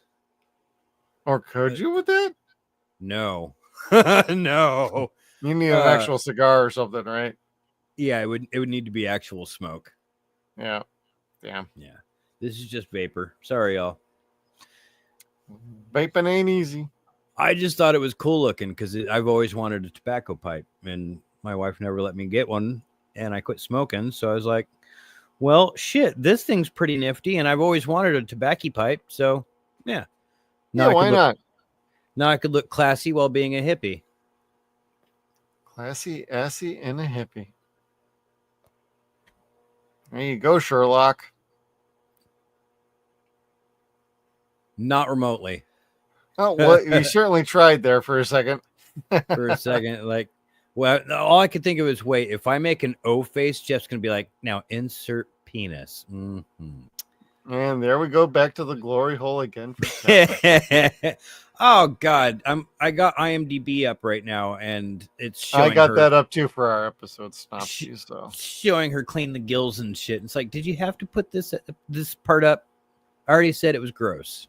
[SPEAKER 9] Or could you with that?
[SPEAKER 10] No. No.
[SPEAKER 9] You need an actual cigar or something, right?
[SPEAKER 10] Yeah, it would need to be actual smoke.
[SPEAKER 9] Yeah. Damn.
[SPEAKER 10] Yeah. This is just vapor. Sorry, y'all.
[SPEAKER 9] Vaping ain't easy.
[SPEAKER 10] I just thought it was cool looking because I've always wanted a tobacco pipe, and my wife never let me get one, and I quit smoking. So I was like, well, shit, this thing's pretty nifty, and I've always wanted a tobacco pipe. So, yeah.
[SPEAKER 9] Yeah, why not?
[SPEAKER 10] Now I could look classy while being a hippie.
[SPEAKER 9] Classy, assy, and a hippie. There you go, Sherlock.
[SPEAKER 10] Not remotely.
[SPEAKER 9] Oh, well, you certainly tried there for a second.
[SPEAKER 10] For a second, like, well, all I could think of is, wait, if I make an O face, Jeff's gonna be like, now insert penis. Mm-hmm.
[SPEAKER 9] And there we go, back to the glory hole again.
[SPEAKER 10] Oh God, I got IMDb up right now, and it's showing.
[SPEAKER 9] I got that up too for our episode synopsis. So
[SPEAKER 10] showing her clean the gills and shit. It's like, did you have to put this part up? I already said it was gross.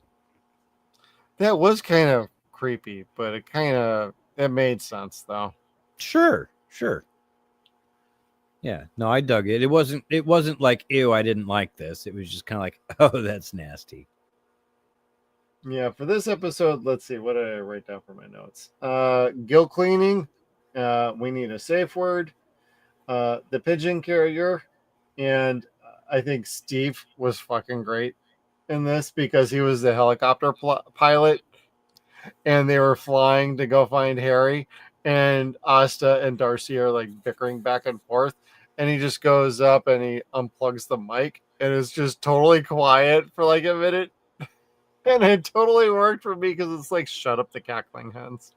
[SPEAKER 9] That was kind of creepy, but it made sense though.
[SPEAKER 10] Sure. Yeah, no, I dug it. It wasn't like, ew, I didn't like this. It was just kind of like, oh, that's nasty.
[SPEAKER 9] Yeah, for this episode, let's see, what did I write down for my notes? Gill cleaning. We need a safe word. The pigeon carrier, and I think Steve was fucking great in this because he was the helicopter pilot, and they were flying to go find Harry, and Asta and Darcy are like bickering back and forth, and he just goes up and he unplugs the mic, and it's just totally quiet for like a minute, and it totally worked for me because it's like, shut up the cackling hens.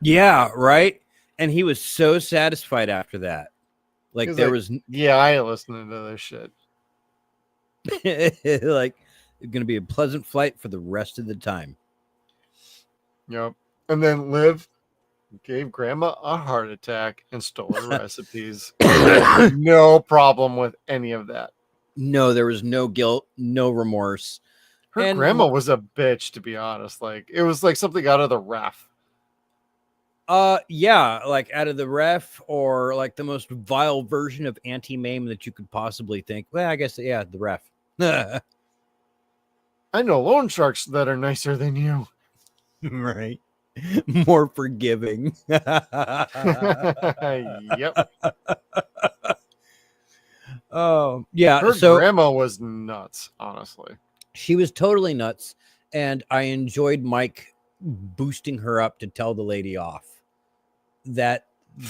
[SPEAKER 10] Yeah, right. And he was so satisfied after that. Like there was,
[SPEAKER 9] yeah, I ain't listening to this shit.
[SPEAKER 10] like, it's gonna be a pleasant flight for the rest of the time.
[SPEAKER 9] Yep. And then Liv gave Grandma a heart attack and stole her recipes. No problem with any of that.
[SPEAKER 10] No, there was no guilt, no remorse.
[SPEAKER 9] Her grandma was a bitch, to be honest. Like, it was like something out of the ref.
[SPEAKER 10] Yeah, like out of the ref, or like the most vile version of anti-mame that you could possibly think. Well, I guess, yeah, the ref.
[SPEAKER 9] I know loan sharks that are nicer than you.
[SPEAKER 10] Right. More forgiving.
[SPEAKER 9] Yep.
[SPEAKER 10] Oh, yeah.
[SPEAKER 9] Her grandma was nuts, honestly.
[SPEAKER 10] She was totally nuts, and I enjoyed Mike boosting her up to tell the lady off. That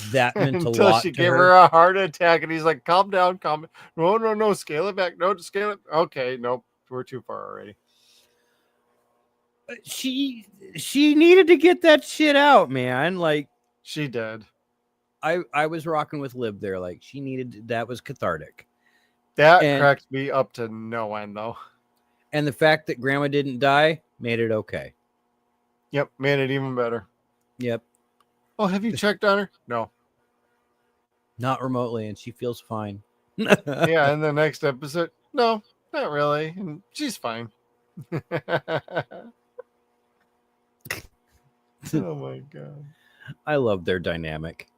[SPEAKER 10] meant a
[SPEAKER 9] Until
[SPEAKER 10] lot
[SPEAKER 9] she
[SPEAKER 10] to
[SPEAKER 9] gave her a heart attack, and he's like, calm down, calm. No, scale it back. No, scale it. Okay, nope, we're too far already.
[SPEAKER 10] She needed to get that shit out, man. Like,
[SPEAKER 9] she did.
[SPEAKER 10] I was rocking with Liv there. Like, she needed, that was cathartic.
[SPEAKER 9] That cracked me up to no end, though.
[SPEAKER 10] And the fact that Grandma didn't die made it okay.
[SPEAKER 9] Yep, made it even better.
[SPEAKER 10] Yep.
[SPEAKER 9] Oh, have you checked on her? No.
[SPEAKER 10] Not remotely, and she feels fine.
[SPEAKER 9] Yeah, in the next episode, no, not really. And she's fine. Oh my god.
[SPEAKER 10] I love their dynamic.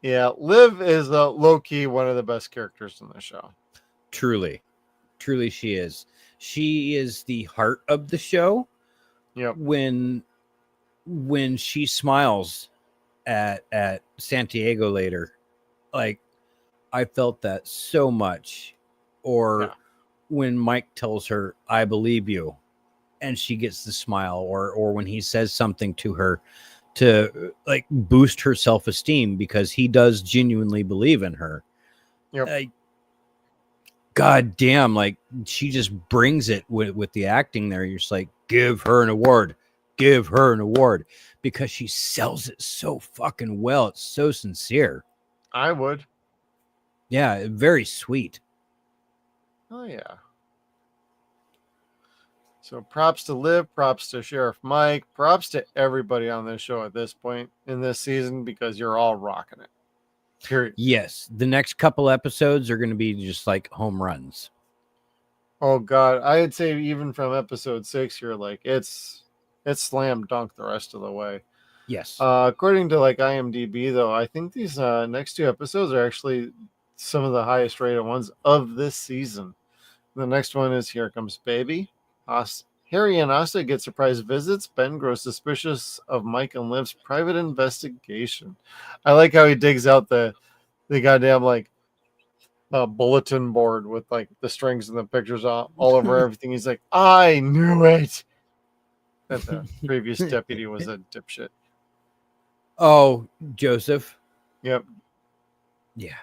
[SPEAKER 9] Yeah, Liv is low-key one of the best characters in the show.
[SPEAKER 10] Truly she is. She is the heart of the show.
[SPEAKER 9] Yep.
[SPEAKER 10] When she smiles at Santiago later, like, I felt that so much. Or when Mike tells her, I believe you, and she gets the smile, or when he says something to her to like boost her self-esteem because he does genuinely believe in her.
[SPEAKER 9] Yep.
[SPEAKER 10] Like, God damn, like, she just brings it with the acting there. You're just like, give her an award, because she sells it so fucking well. It's so sincere.
[SPEAKER 9] I would.
[SPEAKER 10] Yeah, very sweet.
[SPEAKER 9] Oh yeah. So props to Liv, props to Sheriff Mike, props to everybody on this show at this point in this season because you're all rocking it. Period.
[SPEAKER 10] Yes, the next couple episodes are going to be just like home runs.
[SPEAKER 9] Oh God, I'd say even from episode 6, you're like it's slam dunk the rest of the way.
[SPEAKER 10] Yes.
[SPEAKER 9] According to like IMDb, though, I think these next 2 episodes are actually some of the highest rated ones of this season. The next one is Here Comes Baby. Harry and Asta get surprise visits. Ben grows suspicious of Mike and Liv's private investigation. I like how he digs out the goddamn like bulletin board with like the strings and the pictures all over everything. He's like, I knew it. That the previous deputy was a dipshit.
[SPEAKER 10] Oh, Joseph.
[SPEAKER 9] Yep.
[SPEAKER 10] Yeah.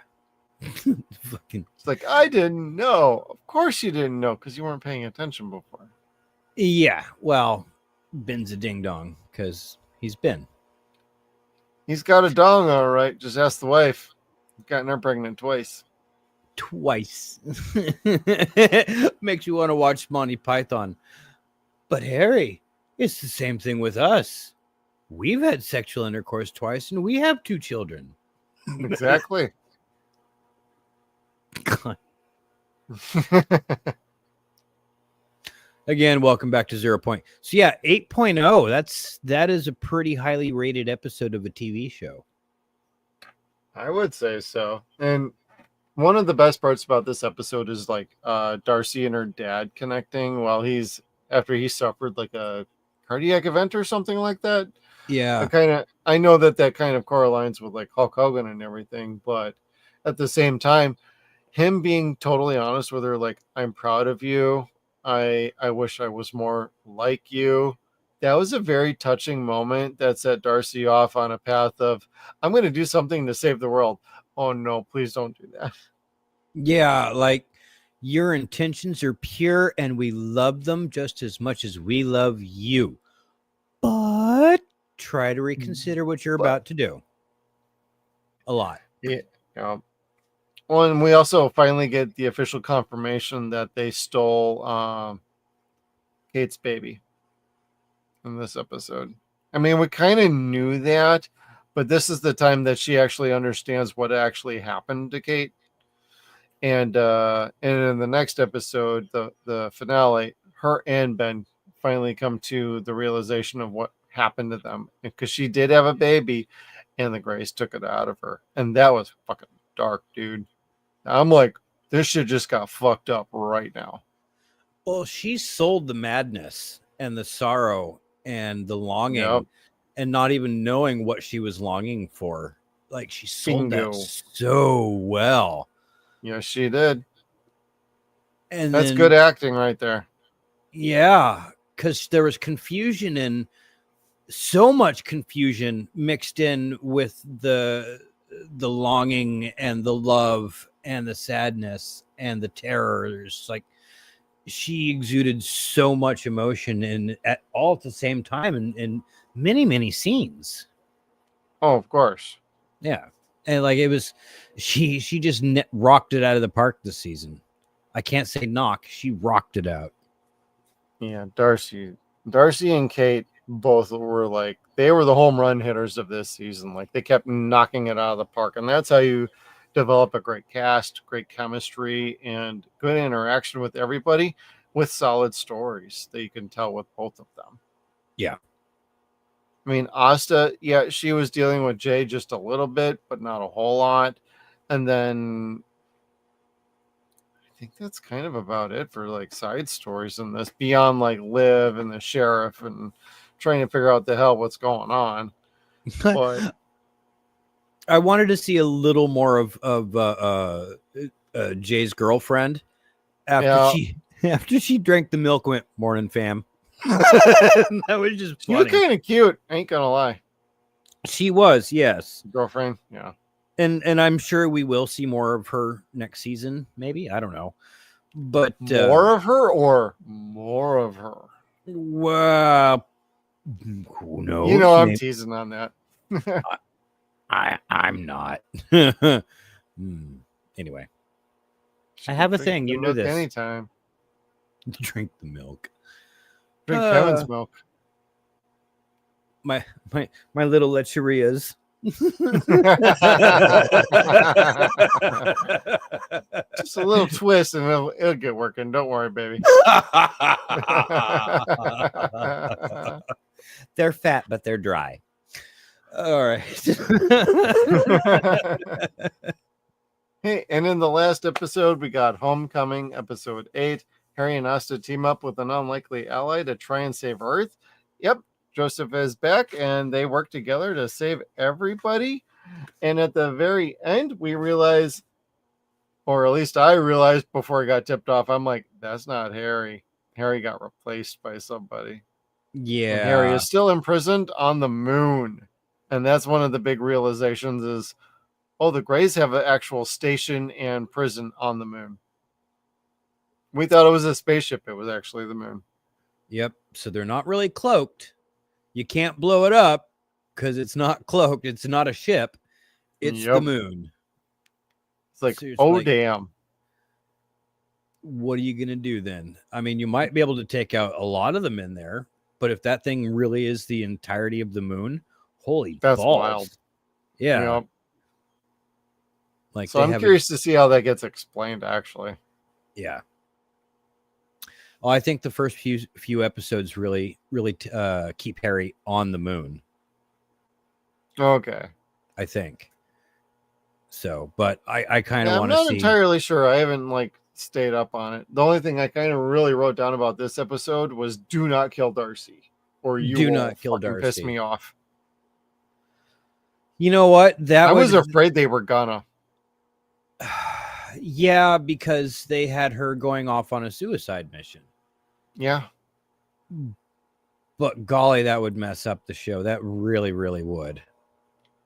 [SPEAKER 10] Fucking.
[SPEAKER 9] It's like, I didn't know. Of course you didn't know because you weren't paying attention before.
[SPEAKER 10] Yeah. Well, Ben's a ding dong because he's Ben.
[SPEAKER 9] He's got a dong, all right. Just ask the wife. Gotten her pregnant twice.
[SPEAKER 10] Twice. Makes you want to watch Monty Python. But Harry, it's the same thing with us. We've had sexual intercourse twice and we have 2 children.
[SPEAKER 9] Exactly.
[SPEAKER 10] Again, welcome back to 0 Point. So yeah, 8.0. That is a pretty highly rated episode of a TV show.
[SPEAKER 9] I would say so. And one of the best parts about this episode is like Darcy and her dad connecting while after he suffered like a cardiac event or something like that.
[SPEAKER 10] Yeah.
[SPEAKER 9] I know that kind of correlates with like Hulk Hogan and everything, but at the same time, him being totally honest with her, like, I'm proud of you. I wish I was more like you. That was a very touching moment that set Darcy off on a path of, I'm going to do something to save the world. Oh no, please don't do that.
[SPEAKER 10] Yeah, like your intentions are pure and we love them just as much as we love you. But try to reconsider what you're about to do. A lot.
[SPEAKER 9] Yeah. Well, and we also finally get the official confirmation that they stole Kate's baby in this episode. I mean, we kind of knew that, but this is the time that she actually understands what actually happened to Kate. And in the next episode, the finale, her and Ben finally come to the realization of what happened to them, because she did have a baby and the Greys took it out of her, and that was fucking dark, dude. I'm like, this shit just got fucked up right now.
[SPEAKER 10] Well, she sold the madness and the sorrow and the longing.
[SPEAKER 9] Yep.
[SPEAKER 10] And not even knowing what she was longing for. Like, she sold
[SPEAKER 9] Bingo.
[SPEAKER 10] that so well.
[SPEAKER 9] Yes, she did.
[SPEAKER 10] And
[SPEAKER 9] that's
[SPEAKER 10] then,
[SPEAKER 9] good acting right there.
[SPEAKER 10] Yeah, because there was confusion, and so much confusion mixed in with the longing and the love and the sadness and the terrors. Like, she exuded so much emotion and all at the same time in many, many scenes.
[SPEAKER 9] Oh, of course.
[SPEAKER 10] Yeah. And like, it was, she just rocked it out of the park this season. I can't say knock. She rocked it out.
[SPEAKER 9] Yeah. Darcy and Kate both were like, they were the home run hitters of this season. Like, they kept knocking it out of the park. And that's how you develop a great cast, great chemistry, and good interaction with everybody with solid stories that you can tell with both of them.
[SPEAKER 10] Yeah.
[SPEAKER 9] I mean, Asta, yeah, she was dealing with Jay just a little bit, but not a whole lot. And then I think that's kind of about it for like side stories in this, beyond like Liv and the sheriff and trying to figure out the hell what's going on. But
[SPEAKER 10] I wanted to see a little more of Jay's girlfriend after she drank the milk. Went, morning, fam. That was just funny.
[SPEAKER 9] You're kind of cute, ain't gonna lie.
[SPEAKER 10] She was, yes,
[SPEAKER 9] girlfriend, yeah.
[SPEAKER 10] And I'm sure we will see more of her next season. Maybe, I don't know, but
[SPEAKER 9] more of her or more of her.
[SPEAKER 10] Well, who knows?
[SPEAKER 9] You know, I'm teasing on that.
[SPEAKER 10] I'm not. Anyway, I have a thing. You know this.
[SPEAKER 9] Anytime.
[SPEAKER 10] Drink the milk.
[SPEAKER 9] Drink Kevin's milk.
[SPEAKER 10] My little lecherias.
[SPEAKER 9] Just a little twist and it'll get working. Don't worry, baby.
[SPEAKER 10] They're fat, but they're dry. All right.
[SPEAKER 9] Hey, and in the last episode, we got Homecoming, episode 8. Harry and Asta team up with an unlikely ally to try and save Earth. Yep, Joseph is back, and they work together to save everybody. And at the very end, we realize, or at least I realized before I got tipped off, I'm like, that's not Harry. Harry got replaced by somebody.
[SPEAKER 10] Yeah.
[SPEAKER 9] And Harry is still imprisoned on the moon. And that's one of the big realizations is, oh, the Greys have an actual station and prison on the moon. We thought it was a spaceship. It was actually the moon.
[SPEAKER 10] Yep. So they're not really cloaked. You can't blow it up because it's not cloaked. It's not a ship. It's the moon.
[SPEAKER 9] It's like,
[SPEAKER 10] So
[SPEAKER 9] oh, damn.
[SPEAKER 10] What are you going to do then? I mean, you might be able to take out a lot of them in there, but if that thing really is the entirety of the moon, holy
[SPEAKER 9] That's
[SPEAKER 10] balls.
[SPEAKER 9] wild.
[SPEAKER 10] Yeah.
[SPEAKER 9] Yep.
[SPEAKER 10] Like,
[SPEAKER 9] so I'm curious to see how that gets explained, actually.
[SPEAKER 10] Yeah. Well, I think the first few episodes really keep Harry on the moon.
[SPEAKER 9] Okay.
[SPEAKER 10] I think. So, but I kind of want to see.
[SPEAKER 9] I'm not entirely sure. I haven't stayed up on it. The only thing I kind of really wrote down about this episode was do not kill Darcy, or you
[SPEAKER 10] do
[SPEAKER 9] will
[SPEAKER 10] not kill
[SPEAKER 9] fucking
[SPEAKER 10] Darcy.
[SPEAKER 9] piss me off.
[SPEAKER 10] You know what?
[SPEAKER 9] I was afraid they were gonna.
[SPEAKER 10] Yeah, because they had her going off on a suicide mission.
[SPEAKER 9] Yeah.
[SPEAKER 10] But golly, that would mess up the show. That really, really would.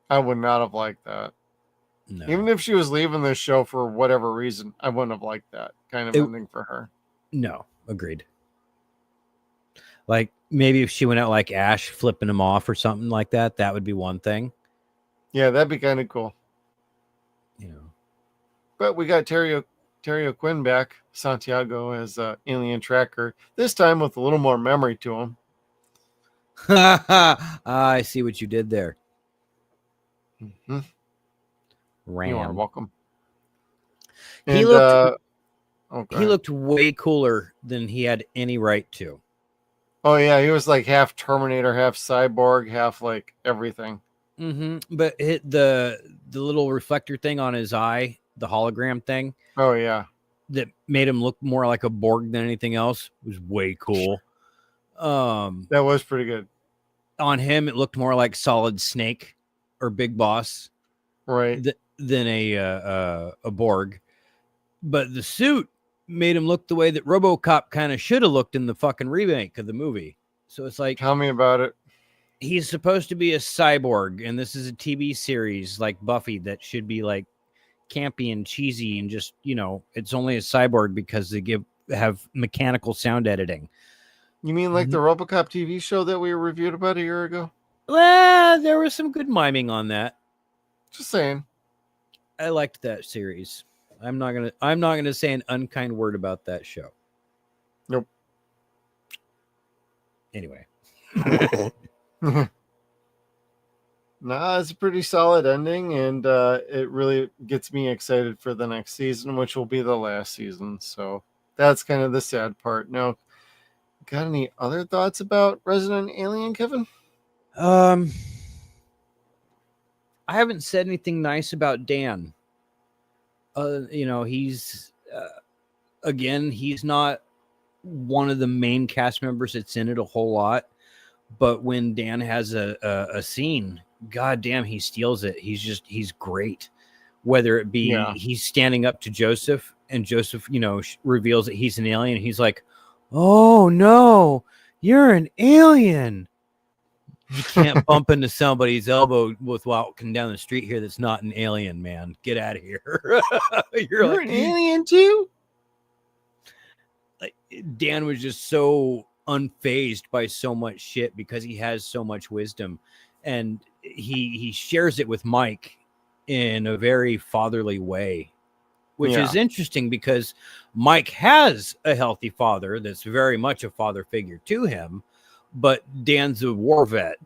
[SPEAKER 9] I would not have liked that.
[SPEAKER 10] No.
[SPEAKER 9] Even if she was leaving the show for whatever reason, I wouldn't have liked that kind of ending for her.
[SPEAKER 10] No, agreed. Like maybe if she went out like Ash flipping him off or something like that, that would be one thing.
[SPEAKER 9] Yeah, that'd be kind of cool.
[SPEAKER 10] You know.
[SPEAKER 9] But we got Terry O'Quinn back, Santiago as alien tracker, this time with a little more memory to him.
[SPEAKER 10] I see what you did there.
[SPEAKER 9] Mm-hmm.
[SPEAKER 10] Ram.
[SPEAKER 9] You are welcome.
[SPEAKER 10] He looked way cooler than he had any right to.
[SPEAKER 9] Oh yeah, he was like half Terminator, half cyborg, half like everything.
[SPEAKER 10] Mm-hmm. But the little reflector thing on his eye, the hologram thing.
[SPEAKER 9] Oh yeah,
[SPEAKER 10] that made him look more like a Borg than anything else was way cool.
[SPEAKER 9] That was pretty good.
[SPEAKER 10] On him, it looked more like Solid Snake or Big Boss,
[SPEAKER 9] right?
[SPEAKER 10] Than a Borg. But the suit made him look the way that RoboCop kind of should have looked in the fucking remake of the movie. So it's like,
[SPEAKER 9] tell me about it.
[SPEAKER 10] He's supposed to be a cyborg, and this is a TV series like Buffy that should be like campy and cheesy and just, you know, it's only a cyborg because they have mechanical sound editing.
[SPEAKER 9] You mean like the RoboCop TV show that we reviewed about a year ago?
[SPEAKER 10] Well, there was some good miming on that.
[SPEAKER 9] Just saying.
[SPEAKER 10] I liked that series. I'm not gonna say an unkind word about that show.
[SPEAKER 9] Nope.
[SPEAKER 10] Anyway.
[SPEAKER 9] Nah, it's a pretty solid ending, and it really gets me excited for the next season, which will be the last season. So that's kind of the sad part. Now, got any other thoughts about Resident Alien, Kevin?
[SPEAKER 10] I haven't said anything nice about Dan. You know, he's again, he's not one of the main cast members that's in it a whole lot. But when Dan has a scene, goddamn, he steals it. He's great. Whether it be he's standing up to Joseph and Joseph, you know, reveals that he's an alien. He's like, "Oh no, you're an alien." You can't bump into somebody's elbow with walking down the street here that's not an alien, man. Get out of here. You're like,
[SPEAKER 9] an alien too?
[SPEAKER 10] Like, Dan was just so unfazed by so much shit because he has so much wisdom, and he shares it with Mike in a very fatherly way. which is interesting because Mike has a healthy father that's very much a father figure to him, but Dan's a war vet.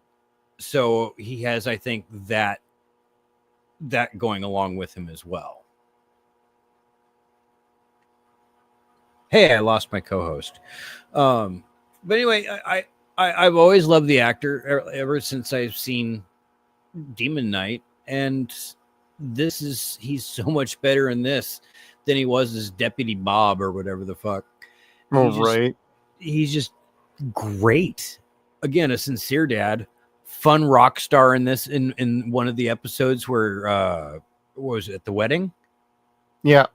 [SPEAKER 10] So he has, I think, that going along with him as well. Hey, I lost my co-host. But anyway, I've always loved the actor ever since I've seen Demon Knight, and he's so much better in this than he was as Deputy Bob or whatever the fuck. He's just great. Again, a sincere dad, fun rock star in this. In one of the episodes where what was it, at the wedding? Yeah.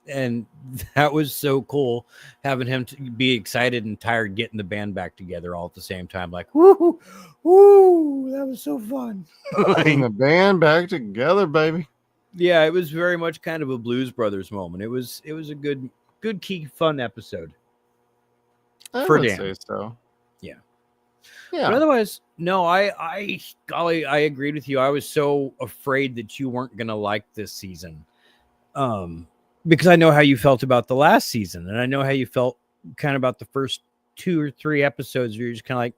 [SPEAKER 10] And that was so cool having him to be excited and tired getting the band back together all at the same time. Like, woo, that was so fun.
[SPEAKER 9] Getting the band back together, baby.
[SPEAKER 10] Yeah, it was very much kind of a Blues Brothers moment. It was a good key fun episode.
[SPEAKER 9] I
[SPEAKER 10] for
[SPEAKER 9] would
[SPEAKER 10] Dan.
[SPEAKER 9] say so.
[SPEAKER 10] Yeah.
[SPEAKER 9] Yeah.
[SPEAKER 10] But otherwise, no, I agreed with you. I was so afraid that you weren't going to like this season. Because I know how you felt about the last season, and I know how you felt kind of about the first 2 or 3 episodes where you're just kind of like,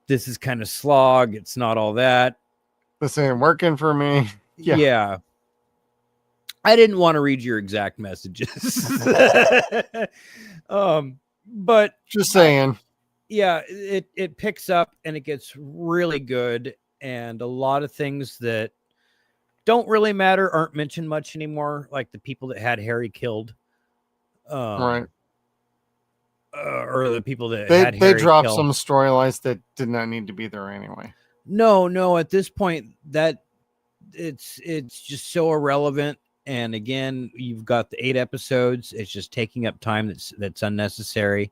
[SPEAKER 10] this is kind of slog. It's not all that.
[SPEAKER 9] This ain't working for me.
[SPEAKER 10] Yeah. I didn't want to read your exact messages. But
[SPEAKER 9] just saying.
[SPEAKER 10] It picks up and it gets really good. And a lot of things that don't really matter aren't mentioned much anymore, like the people that had Harry killed,
[SPEAKER 9] right?
[SPEAKER 10] Or the people that
[SPEAKER 9] they
[SPEAKER 10] Harry
[SPEAKER 9] dropped
[SPEAKER 10] killed.
[SPEAKER 9] some storylines that did not need to be there anyway.
[SPEAKER 10] No, at this point that it's just so irrelevant. And again, you've got the 8 episodes. It's just taking up time that's unnecessary,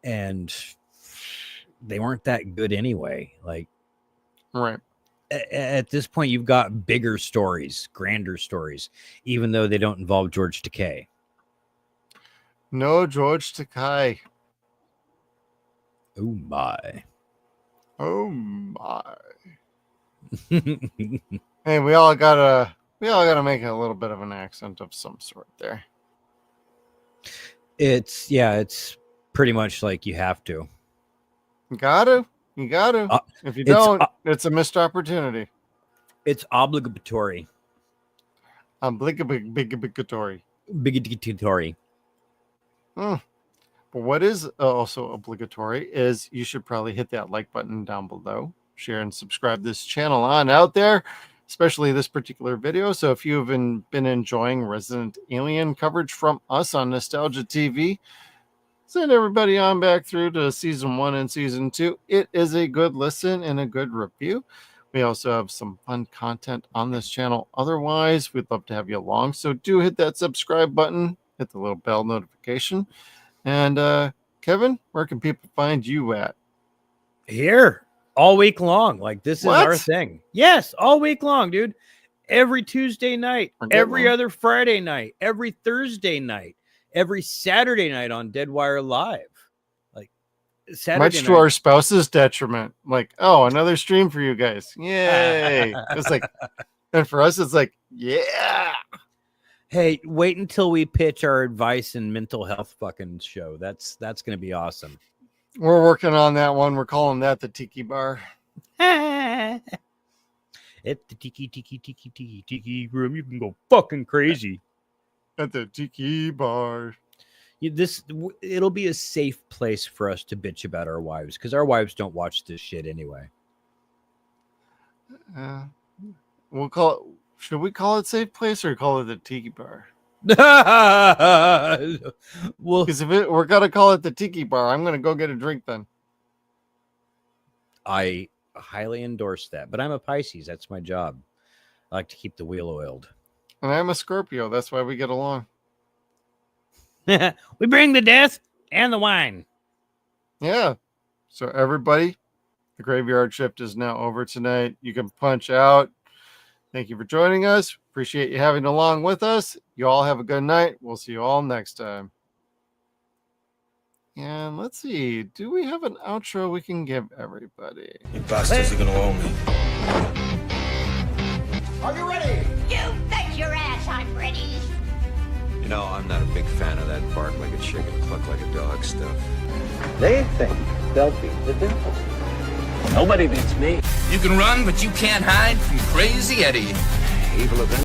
[SPEAKER 10] and they weren't that good anyway. Like,
[SPEAKER 9] right.
[SPEAKER 10] At this point, you've got bigger stories, grander stories, even though they don't involve George Takei.
[SPEAKER 9] No George Takei.
[SPEAKER 10] Oh my.
[SPEAKER 9] Hey, we all gotta make a little bit of an accent of some sort there.
[SPEAKER 10] It's pretty much like you have to.
[SPEAKER 9] You gotta. If you don't, it's a missed opportunity.
[SPEAKER 10] It's obligatory.
[SPEAKER 9] Obligatory. But what is also obligatory is you should probably hit that like button down below, share and subscribe this channel on out there, especially this particular video. So if you've been enjoying Resident Alien coverage from us on Nostalgia TV, send everybody on back through to season 1 and season 2. It is a good listen and a good review. We also have some fun content on this channel. Otherwise, we'd love to have you along. So do hit that subscribe button, hit the little bell notification. And Kevin, where can people find you at?
[SPEAKER 10] Here, all week long. Like, this is our thing. Yes, all week long, dude. Every Tuesday night, every other Friday night, every Thursday night, every Saturday night on Deadwire Live. Like, Saturday
[SPEAKER 9] much to our spouse's detriment. Like, oh, another stream for you guys. Yay. It's like, and for us, it's like, yeah.
[SPEAKER 10] Hey, wait until we pitch our advice and mental health fucking show. That's going to be awesome.
[SPEAKER 9] We're working on that one. We're calling that the Tiki Bar.
[SPEAKER 10] At the tiki room, you can go fucking crazy.
[SPEAKER 9] At the Tiki Bar.
[SPEAKER 10] It'll be a safe place for us to bitch about our wives, because our wives don't watch this shit anyway.
[SPEAKER 9] We'll call it. Should we call it safe place or call it the Tiki Bar?
[SPEAKER 10] Well,
[SPEAKER 9] because if we're gonna call it the Tiki Bar, I'm gonna go get a drink then.
[SPEAKER 10] I highly endorse that, but I'm a Pisces. That's my job. I like to keep the wheel oiled.
[SPEAKER 9] And I'm a Scorpio. That's why we get along.
[SPEAKER 10] We bring the death and the wine.
[SPEAKER 9] Yeah. So everybody, the graveyard shift is now over tonight. You can punch out. Thank you for joining us. Appreciate you having along with us. You all have a good night. We'll see you all next time. And let's see. Do we have an outro we can give everybody?
[SPEAKER 7] You bastards are going to own me.
[SPEAKER 3] Are you ready? You bet your ass I'm ready.
[SPEAKER 4] You know, I'm not a big fan of that bark like a chicken, cluck like a dog stuff.
[SPEAKER 5] They think they'll beat the dimples. Nobody beats me.
[SPEAKER 1] You can run, but you can't hide from Crazy Eddie.
[SPEAKER 4] Evil event.